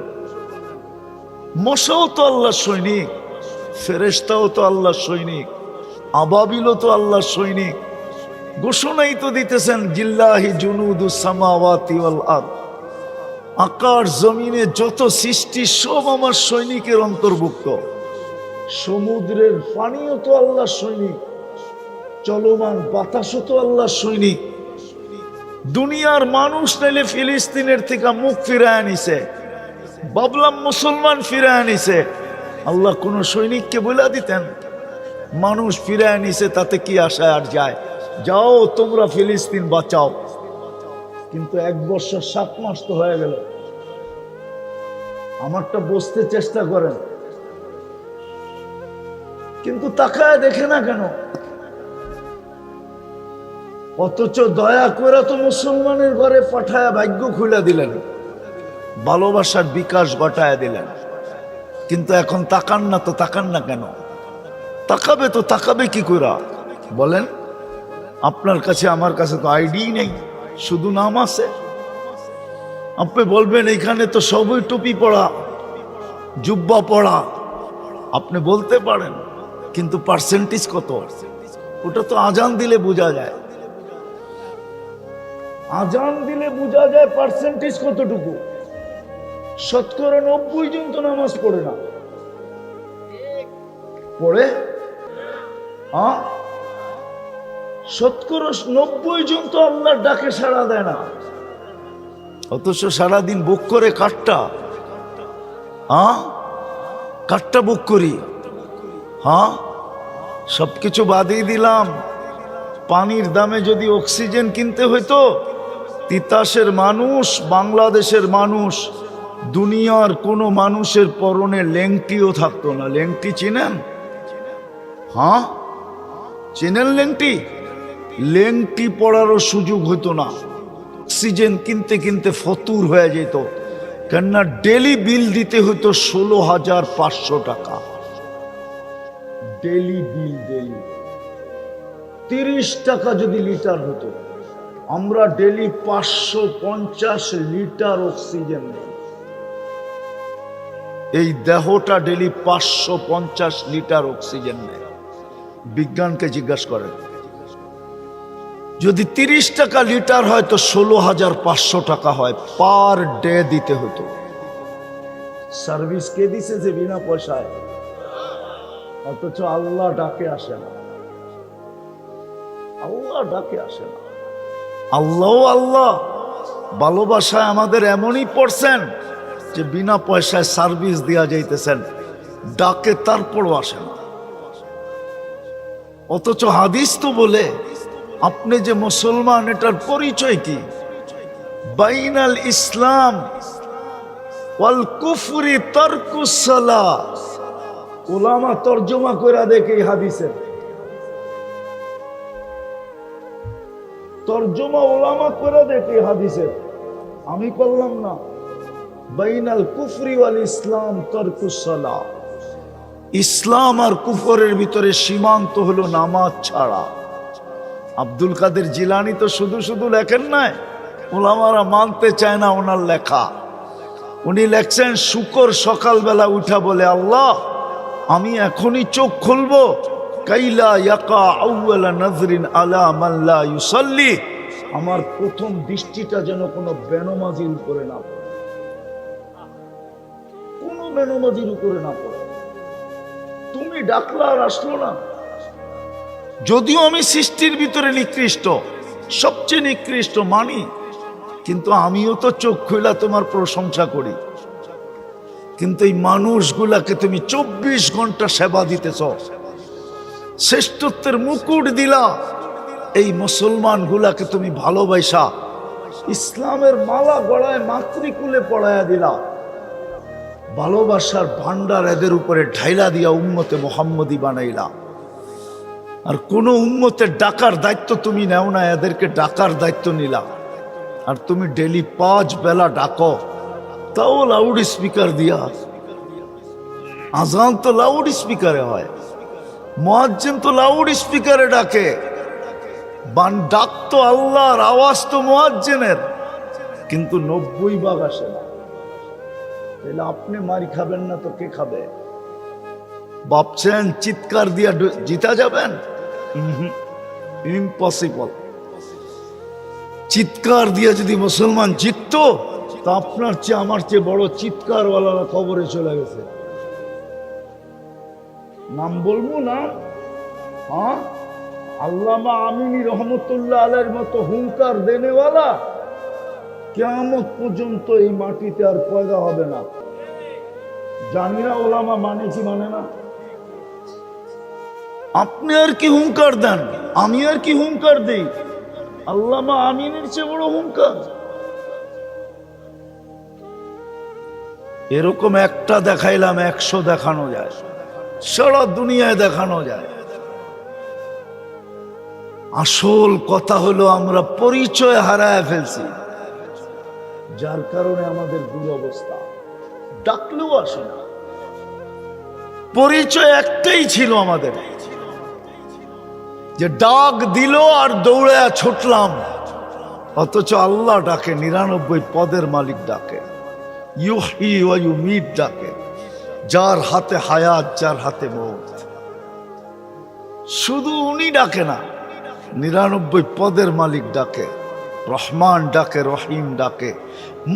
মশাও তো আল্লাহর সৈনিক, ফেরেশতাও তো আল্লাহর সৈনিক, আবাবিলও তো আল্লাহর সৈনিক। ঘোষণাই তো দিতেছেন জিল্লাহি জুনুদুস সামাওয়াতি ওয়াল আরদ, আকাশ জমিনে যত সৃষ্টি সব আমার সৈনিকের অন্তর্ভুক্ত। সমুদ্রের পানিও তো আল্লাহর সৈনিক, চলমান বাতাসও তো আল্লাহর সৈনিক। দুনিয়ার মানুষ নাইলে ফিলিস্তিনের থেকে মুখ ফিরায় নিছে, ভাবলাম মুসলমান ফিরায় নিছে, আল্লাহ কোন সৈনিককে বলে দিতেন মানুষ ফিরায় নিছে, তাতে কি আশায় আর যায়, যাও তোমরা ফিলিস্তিন বাঁচাও। কিন্তু 1 বছর 7 মাস তো হয়ে গেল। আমারটা বুঝতে চেষ্টা করেন, কিন্তু তাকায় দেখে না কেন? অথচ দয়া করে তো মুসলমানের ঘরে পাঠায়া ভাগ্য খুলে দিলেন, ভালোবাসার বিকাশ ঘটায় দিলেন। কিন্তু এখন তাকান না, তো তাকান না কেন? তাকাবে তো তাকাবে কি করে বলেন? আপনার কাছে আমার কাছে তো আইডি নেই, শুধু নাম আছে। আপনি বলবেন এখানে তো সবই টুপি পড়া, জুব্বা পড়া, আপনি বলতে পারেন, কিন্তু পার্সেন্টেজ কত? ওটা তো আজান দিলে বোঝা যায়, আজান দিলে বোঝা যায় পার্সেন্টেজ কতটুকু। 90% জন তো নামাজ পড়ে না, পড়ে 90% জন তো আল্লাহর ডাকে সাড়া দেয় না। অথচ সারাদিন বুক করে কাঠটা বুক করি। সবকিছু বাদই দিলাম, পানির দামে যদি অক্সিজেন কিনতে হইতো, তিতাসের মানুষ, বাংলাদেশের মানুষ, দুনিয়ার কোনো মানুষের পরনে লেংটিও থাকতো না। লেংটি চিনেন? চিনেন লেংটি? লেংটি পড়ারও সুযোগ হইতো না। অক্সিজেন কিনতে কিনতে ফতুর হয়ে যেত, কেননা ডেলি বিল দিতে হইতো 16,500 টাকা ডেলি বিল। ডেলি 30 টাকা যদি লিটার হতো, আমরা ডেলি 550 লিটার অক্সিজেন নেই। এই দেহটা ডেলি 550 লিটার অক্সিজেন নেয়। বিজ্ঞানকে জিজ্ঞাসা করেন, যদি 30 টাকা লিটার হয় তো 16,500 টাকা হয়, পার ডে দিতে হতো। সার্ভিস কে দিছে যে বিনা পয়সায়? অথচ আল্লাহ ডাকে আসে না, আল্লাহ ডাকে আসে না। আল্লাহ ভালোবাসায় আমাদের এমনই পড়ছেন যে বিনা পয়সায় সার্ভিস দেওয়া যাইতেছেন, ডাকে তারপরও আসে না। অথচ হাদিস তো বলে আপনি যে মুসলমান, এটার পরিচয় কি? বাইনাল ইসলাম ওয়াল কুফরি তারকুস সালাত। উলামা তরজমা করে দেখে এই হাদিসের তরজমা, উলামা করে দেখে হাদিসের, আমি করলাম না। বাইনাল কুফরি ওয়াল ইসলাম তারকুস সালাত। ইসলাম আর কুফরের ভিতরে সীমান্ত হলো নামাজ ছাড়া। আব্দুল কাদের জিলানী তো শুধু শুধু লেখেন নাই, ওলামারা মানতে চায় না ওনার লেখা। উনি লেখছেন, শুকর সকালবেলা উঠা বলে, আল্লাহ আমি এখনই চোখ খুলবো, কাইলা ইয়াকা আউয়ালা নাজরিন আলা মান লা ইউসাল্লি, আমার প্রথম দৃষ্টিটা যেন কোনো বেনমাজির উপরে না পড়ে, কোনো বেনমাজির উপরে না পড়ে। তুমি ডাকলা আর আসলো না। যদিও আমি সৃষ্টির ভিতরে নিকৃষ্ট, সবচেয়ে নিকৃষ্ট মানি, কিন্তু আমিও তো চোখ খুলা তোমার প্রশংসা করি। কিন্তু এই মানুষগুলাকে তুমি 24 ঘন্টা সেবা দিতেছ, শ্রেষ্ঠত্বের মুকুট দিলা। এই মুসলমান গুলাকে তুমি ভালোবাসা ইসলামের মালা গড়ায় মাতৃকুলে পড়ায়া দিলা, ভালোবাসার ভান্ডার এদের উপরে ঢাইলা দিয়া উম্মতে মুহাম্মদী বানাইলা। আর কোন উম্মতের ডাকার দায়িত্ব তুমি নেও না, এদেরকে ডাকার দায়িত্ব নিলা। আর তুমি ডেলি 5 বেলা ডাকো, তাও লাউড স্পিকার দিয়া। আজান তো লাউড স্পিকারে হয়, মুয়াজ্জিন তো লাউড স্পিকারে ডাকে, ডাক তো আল্লাহর, আওয়াজ তো মুয়াজ্জিনের, কিন্তু 90 ভাগ আসে না। তাহলে আপনি মারি খাবেন না তো কে খাবে? ভাবছেন চিৎকার দিয়া জিতা যাবেন? ইম্পসিবল। চিৎকার দিয়ে যদি মুসলমান জিততো, তা আপনার চেয়ে আমার চেয়ে বড় চিৎকারওয়ালারা কবরে চলে গেছে। নাম বলবো না? হ্যাঁ, আল্লামা আমিনী রহমতুল্লাহ আলাইহির মতো হুঙ্কার দেনেওয়ালা কিয়ামত পর্যন্ত এই মাটিতে আর পয়দা হবে না। জানি না ওলামা মানে কি মানে না। আপনি আর কি হুঙ্কার দেন, আমি আর কি হুঙ্কার দেই, আল্লামা আমিনের চেয়ে বড় হুঙ্কার। এরকম একটা দেখাইলাম 100 দেখানো যায়, সারা দুনিয়ায় দেখানো যায়। আসল কথা হলো আমরা পরিচয় হারায় ফেলছি, যার কারণে আমাদের দুরবস্থা। ডাকলেও আসে না। পরিচয় একটাই ছিল আমাদের, যে ডাক দিল আর দৌড়ে ছুটলাম। অথচ আল্লাহ ডাকে, 99 পদের মালিক ডাকে, ইউহি ওয়া ইউমীত ডাকে, যার হাতে হায়াত, যার হাতে মৌত। শুধু উনি ডাকে না, 99 পদের মালিক ডাকে। রহমান ডাকে, রহিম ডাকে,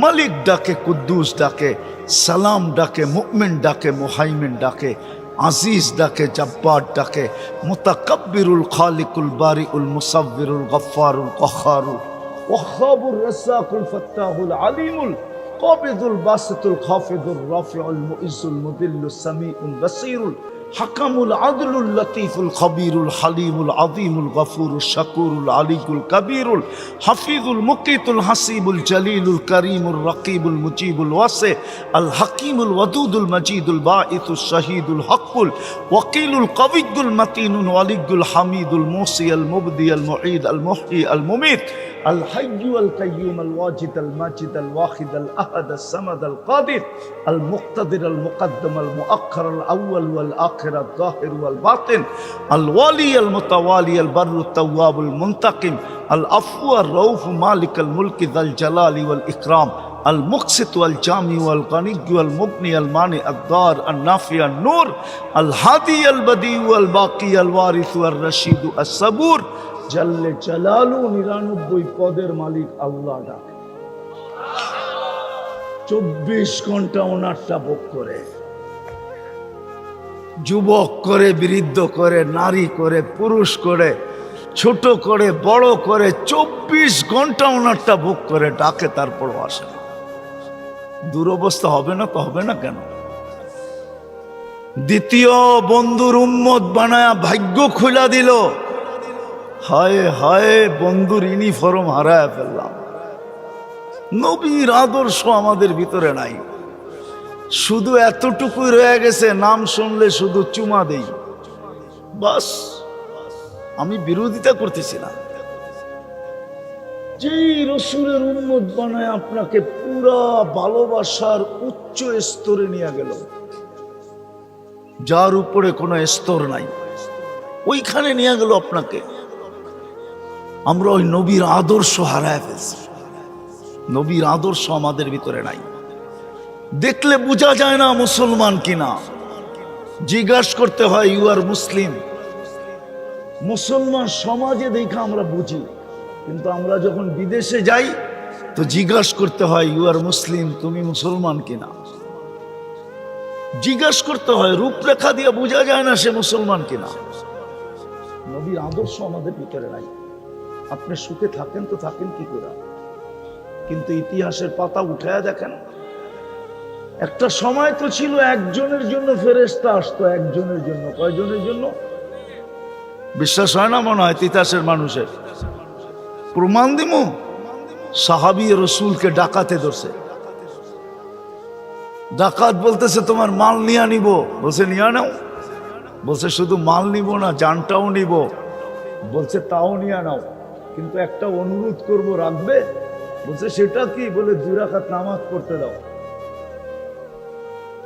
মালিক ডাকে, কুদ্দুস ডাকে, সালাম ডাকে, মুমিন ডাকে, মুহাইমিন ডাকে, আজিজ ডাকে, জব্বার ডাকে, মুতাকাব্বিরুল খালিকুল বারিউল মুসাব্বিরুল গফফারুল কহ্হারুল ওয়াহ্হাবুর রাজ্জাকুল ফাত্তাহুল আলিমুল কাবিদুল বাসিতুল খাফিদুর রাফিউল মুইজ্জুল মুদিল্লুস সামিউল বাসীরুল হাকামুল আদলুল লতীফুল খবীরুল হালিমুল আযীমুল গফুরুল শাকুরুল আলিকুল কবীরুল হাফিজুল মুকিতুল হাসিবুল জলিলুল করিমুল রকিবুল মুজিবুল ওয়াসি আল হাকিমুল ওয়াদুদুল মজিদুল বাঈসুল শহীদুল হকুল ওয়াকিলুল কবিয়ুল মতিনুল ওয়ালিয়ুল হামিদুল মুসি আল মুবদি আল মুঈদ আল মুহয়ি আল মুমীত আল হাইয়্যু আল কাইয়্যুম আল ওয়াজিদ আল মাজিদ আল ওয়াহিদ আল আহাদ আল সামাদ আল কাদির আল মুক্তাদির আল মুকদ্দম আল মুআখ্খার আল আউয়াল ওয়াল আখির আল যাহির ওয়াল বাতিন আল ওয়ালি আল মুতাওয়ালি আল বাররু তাওয়াব আল মুনতাকিম আল আফু আর রউফ মালিক আল মুলক যাল জালালি ওয়াল ইকরাম আল মুকসিত ওয়াল জামি ওয়াল গনি ওয়াল মুগনি আল মানি আল দার আল নাফি আল নূর আল হাদি আল বদি ওয়াল বাকি আল ওয়ারিস ওয়াল রশিদ আস সাবুর জাল্লে জালালু 99 পদের মালিক আল্লাহ ডাকে। 24 ঘন্টা ওনারটা ভোগ করে, যুবক করে, বৃদ্ধ করে, নারী করে, পুরুষ করে, ছোট করে, বড় করে, 24 ঘন্টা ওনারটা ভোগ করে, ডাকে, তারপরও আসে না। দুরবস্থা হবে না তো হবে না কেন? দ্বিতীয় বন্ধুর উম্মত বানায়া ভাগ্য খুলা দিল। হায় হায়, বন্ধুর ইউনিফর্ম হারায় ফেললাম। নবীর আদর্শ আমাদের ভিতরে নাই, শুধু এতটুকুই রয়ে গেছে, নাম শুনলে শুধু চুমা দেই, বাস। আমি বিরোধিতা করতেছি না। যেই রসুলের উম্মত বানায় আপনাকে পুরা ভালোবাসার উচ্চ স্তরে নিয়ে গেল, যার উপরে কোনো স্তর নাই, ওইখানে নিয়ে গেল আপনাকে। আমরা ওই নবীর আদর্শ হারায় ফেলছি। নবীর আদর্শ আমাদের ভিতরে নাই। দেখলে বোঝা যায় না মুসলমান কিনা, জিজ্ঞাসা করতে হয় ইউ আর মুসলিম। মুসলমান সমাজে দেখে আমরা বুঝি, কিন্তু আমরা যখন বিদেশে যাই তো জিজ্ঞাসা করতে হয় ইউ আর মুসলিম, তুমি মুসলমান কিনা। জিজ্ঞাসা করতে হয়, রূপরেখা দিয়ে বোঝা যায় না সে মুসলমান কিনা। নবীর আদর্শ আমাদের ভিতরে নাই। আপনি সুখে থাকেন তো থাকেন কি করে, কিন্তু ইতিহাসের পাতা উঠায়া দেখেন, একটা সময় তো ছিল একজনের জন্য ফেরেশতা আসতো, একজনের জন্য। কয়জনের জন্য? বিশ্বাস হয় না মনে হয় ইতিহাসের মানুষের। প্রমাণ দিমু, সাহাবী রসুলকে ডাকাতে ধরছে। ডাকাত বলতেছে তোমার মাল নিয়ে নিব, বলছে নিয়ে নাও। বলছে শুধু মাল নিব না, জানটাও নিব। বলছে তাও নিয়ে নাও, কিন্তু একটা অনুরোধ করব, রাখবে? বলছে সেটা কি? বলে 2 রাকাত নামাজ পড়তে দাও।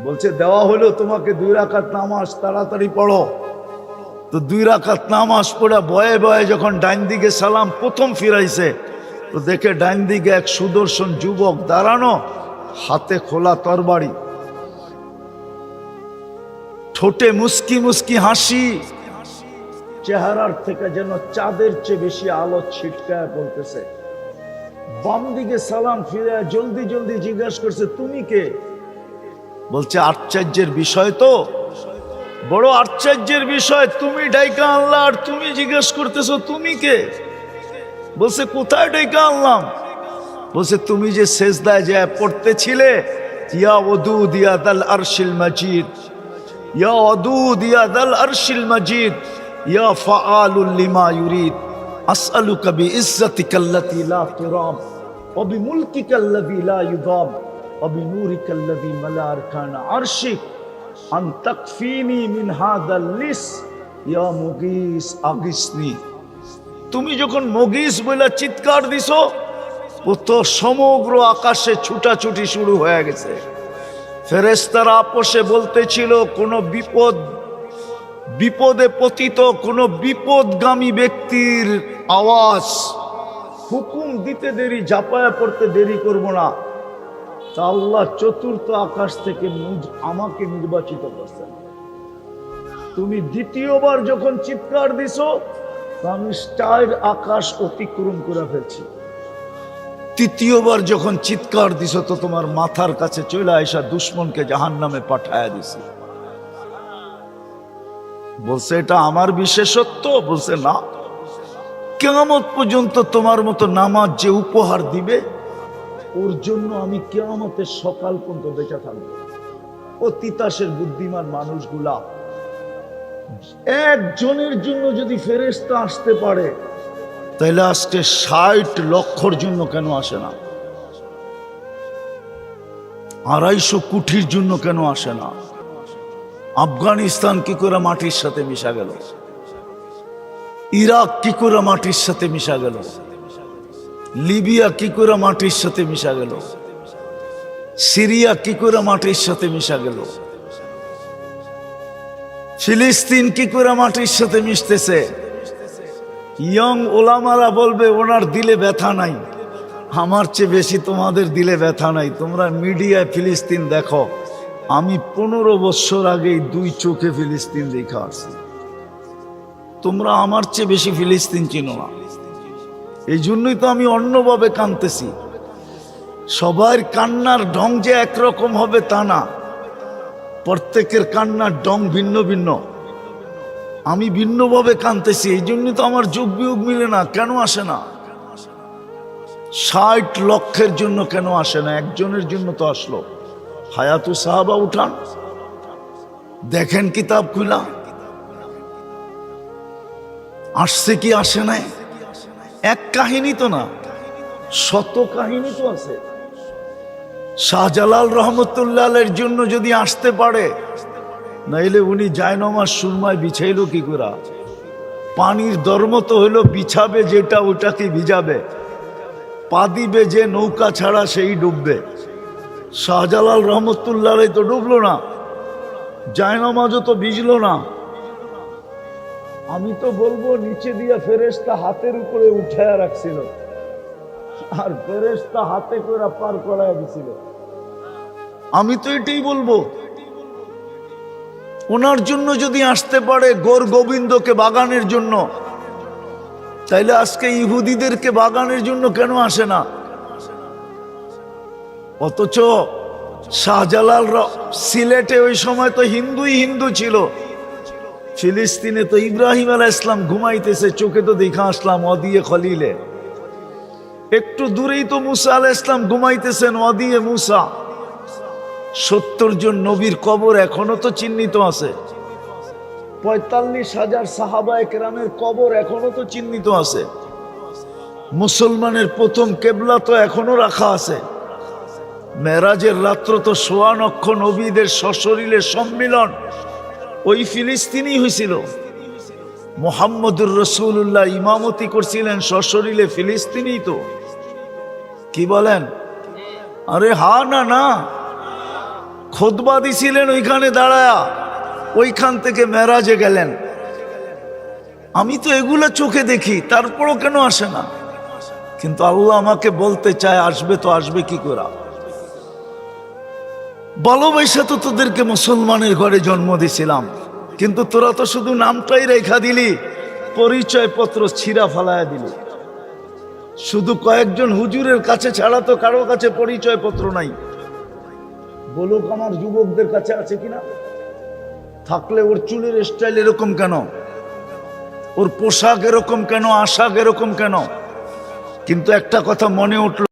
বলছে দেওয়া হলো তোমাকে 2 রাকাত নামাজ, তাড়াতাড়ি পড়ো। তো 2 রাকাত নামাজ পড়ে বয়ে বয়ে যখন ডাইন দিকে সালাম প্রথম ফিরাইছে, তো দেখে ডাইন দিকে এক সুদর্শন যুবক দাঁড়ানো, হাতে খোলা তরবারি, ঠোঁটে মুস্কি মুস্কি হাসি, চেহারার থেকে যেন চাঁদের চেয়ে বেশি আলো ছিটকায় বলতেছে বাম দিকে সালাম ফিরে জলদি জলদি জিজ্ঞাসা করছে, তুমি কে? বলছে আশ্চর্যের বিষয় তো, বড় আশ্চর্যের বিষয়, তুমি ডাইকা আনলা আর তুমি জিজ্ঞেস করতেছো তুমি কে? বলছে কোথায় ডাইকা আনলাম? বলছে তুমি যে সেজদায় যে পড়তেছিলে, ইয়া ওয়াদুদ ইয়া দাল আরশিল মাজিদ, ইয়া ওয়াদুদ ইয়া দাল আরশিল মাজিদ, ইয়া ফাআলুল লিমা ইউরিদ, আসআলুকা বিইজ্জাতিকাল্লাতী লা তুরাম ওয়া বিমুলকিকাল্লাযী লা ইউদাম ওয়া বিনূরিকাল্লাযী মালা আরকানা আরশিক আন তাকফিনি মিন হাযাল লিস ইয়া মুগীস আগিসনি। তুমি যখন মুগীস বলে চিৎকার দিছো, ও তো সমগ্র আকাশে ছুটাছুটি শুরু হয়ে গেছে। ফেরেশতারা আপোষে বলতেছিল, কোন বিপদে পতিত কোন বিপদগামী ব্যক্তির আওয়াজ, হুকুম দিতে দেরি, ঝাঁপায়া পড়তে দেরি করব না। তা আল্লাহ চতুর্থ আকাশ থেকে আমাকে নির্বাচিত করছেন। তুমি দ্বিতীয়বার যখন চিৎকার দিছো, আমি 4 আকাশ অতিক্রম করে ফেলছি। তৃতীয়বার যখন চিৎকার দিছো, তো তোমার মাথার কাছে চলে আইসা দুশ্মনকে জাহান্নামে পাঠায়া দিছি। বলছে এটা আমার বিশেষত্ব? বলছে না, কিয়ামত পর্যন্ত তোমার মতো নামাজ যে উপহার দিবে, ওর জন্য আমি কিয়ামতের সকাল পর্যন্ত বেঁচে থাকবো। ও তিতাসের বুদ্ধিমান মানুষগুলা, একজনের জন্য যদি ফেরেশতা আসতে পারে, তাহলে আজকে 60 লক্ষর জন্য কেন আসে না? 250 কোটির জন্য কেন আসে না? আফগানিস্তান কি করে মাটির সাথে মিশা গেল? ইরাক কি করে মাটির সাথে মিশা গেল? লিবিয়া কি করে মাটির সাথে মিশা গেল? সিরিয়া কি করে মাটির সাথে মিশা গেল? ফিলিস্তিন কি করে মাটির সাথে মিশতেছে? ইয়ং ওলামারা বলবে ওনার দিলে ব্যথা নাই। আমার চেয়ে বেশি তোমাদের দিলে ব্যথা নাই। তোমরা মিডিয়ায় ফিলিস্তিন দেখো, আমি 15 বছর আগেই 2 চোখে ফিলিস্তিন দেখা আসছি। তোমরা আমার চেয়ে বেশি ফিলিস্তিন চিনো না। এই জন্যই তো আমি অন্যভাবে কাঁদতেছি। সবার কান্নার ঢং যে একরকম হবে তা না, প্রত্যেকের কান্নার ঢং ভিন্ন ভিন্ন। আমি ভিন্নভাবে কাঁদতেছি, এই জন্যই তো আমার যোগ বিয়োগ মিলে না। কেন আসে না? 60 লক্ষের জন্য কেন আসে না? একজনের জন্য তো আসলো। হায়াতু সাহাবা উঠান, দেখেন কিতাব খুলা, আসছে কি আসে নাই? এক কাহিনী তো না, শত কাহিনী তো আছে। শাহজালাল রহমতুল্লাহ আলাইহির জন্য যদি আসতে পারে, নাইলে উনি জায়নামাজ সুরমায় বিছাইল কি করে? পানির ধর্ম তো হইলো বিছাবে যেটা ওটাকে ভিজাবে, পা দিবে যে নৌকা ছাড়া সেই ডুববে। শাহজালাল রহমতুল্লাহ আলাইহি তো ডুবলো না, জায়নামাজও তো ভিজলো না। আমি তো বলবো নিচে দিয়া ফেরেশতা হাতের উপরে উঠায়া রাখছিল, আর ফেরেশতা হাতে করে পার করায় দিছিল। আমি তো এটাই বলবো। ওনার জন্য যদি আসতে পারে গোর গোবিন্দকে বাগানের জন্য, তাইলে আজকে ইহুদিদেরকে বাগানের জন্য কেন আসে না? অথচ শাহজালাল সিলেটে ওই সময় তো হিন্দুই হিন্দু ছিল। ফিলিস্তিনে তো ইব্রাহিম আলাইহিস সালাম ঘুমাইতেছে, চোখে তো দেখা আসলাম ওয়াদিয়ে খলিলে। একটু দূরেই তো মুসা আলাইহিস সালাম ঘুমাইতেছেন ওয়াদিয়ে মুসা। 70 জন নবীর কবর এখনো তো চিহ্নিত আছে। 45,000 সাহাবায়ে কেরামের কবর এখনো তো চিহ্নিত আছে। মুসলমানের প্রথম কেবলা তো এখনো রাখা আছে। মেরাজের রাত্র তো 1.25 লক্ষ নবীদের সশরীরে সম্মিলন ওই ফিলিস্তিনি হয়েছিল। মুহাম্মদুর রাসূলুল্লাহ ইমামতি করছিলেন সশরীরে ফিলিস্তিনি। তো কি বলেন? আরে হা না না, খুতবা দিছিলেন ওইখানে দাঁড়ায়া, ওইখান থেকে মেরাজে গেলেন। আমি তো এগুলো চোখে দেখি, তারপরও কেন আসে না? কিন্তু আল্লাহ আমাকে বলতে চায় আসবে, তো আসবে কি করে? ভালোবাসা তো তোদেরকে মুসলমানের ঘরে জন্ম দিছিলাম, কিন্তু তোরা তো শুধু নামটাই রেখা দিলি, পরিচয় পত্র ছিঁড়া ফালায়া দিলি। শুধু কয়েকজন হুজুরের কাছে ছাড়া তো কারো কাছে পরিচয় পত্র নাই। বলুক আমার যুবকদের কাছে আছে কিনা? থাকলে ওর চুলের স্টাইল এরকম কেন, ওর পোশাক এরকম কেন, আশাক এরকম কেন? কিন্তু একটা কথা মনে উঠল,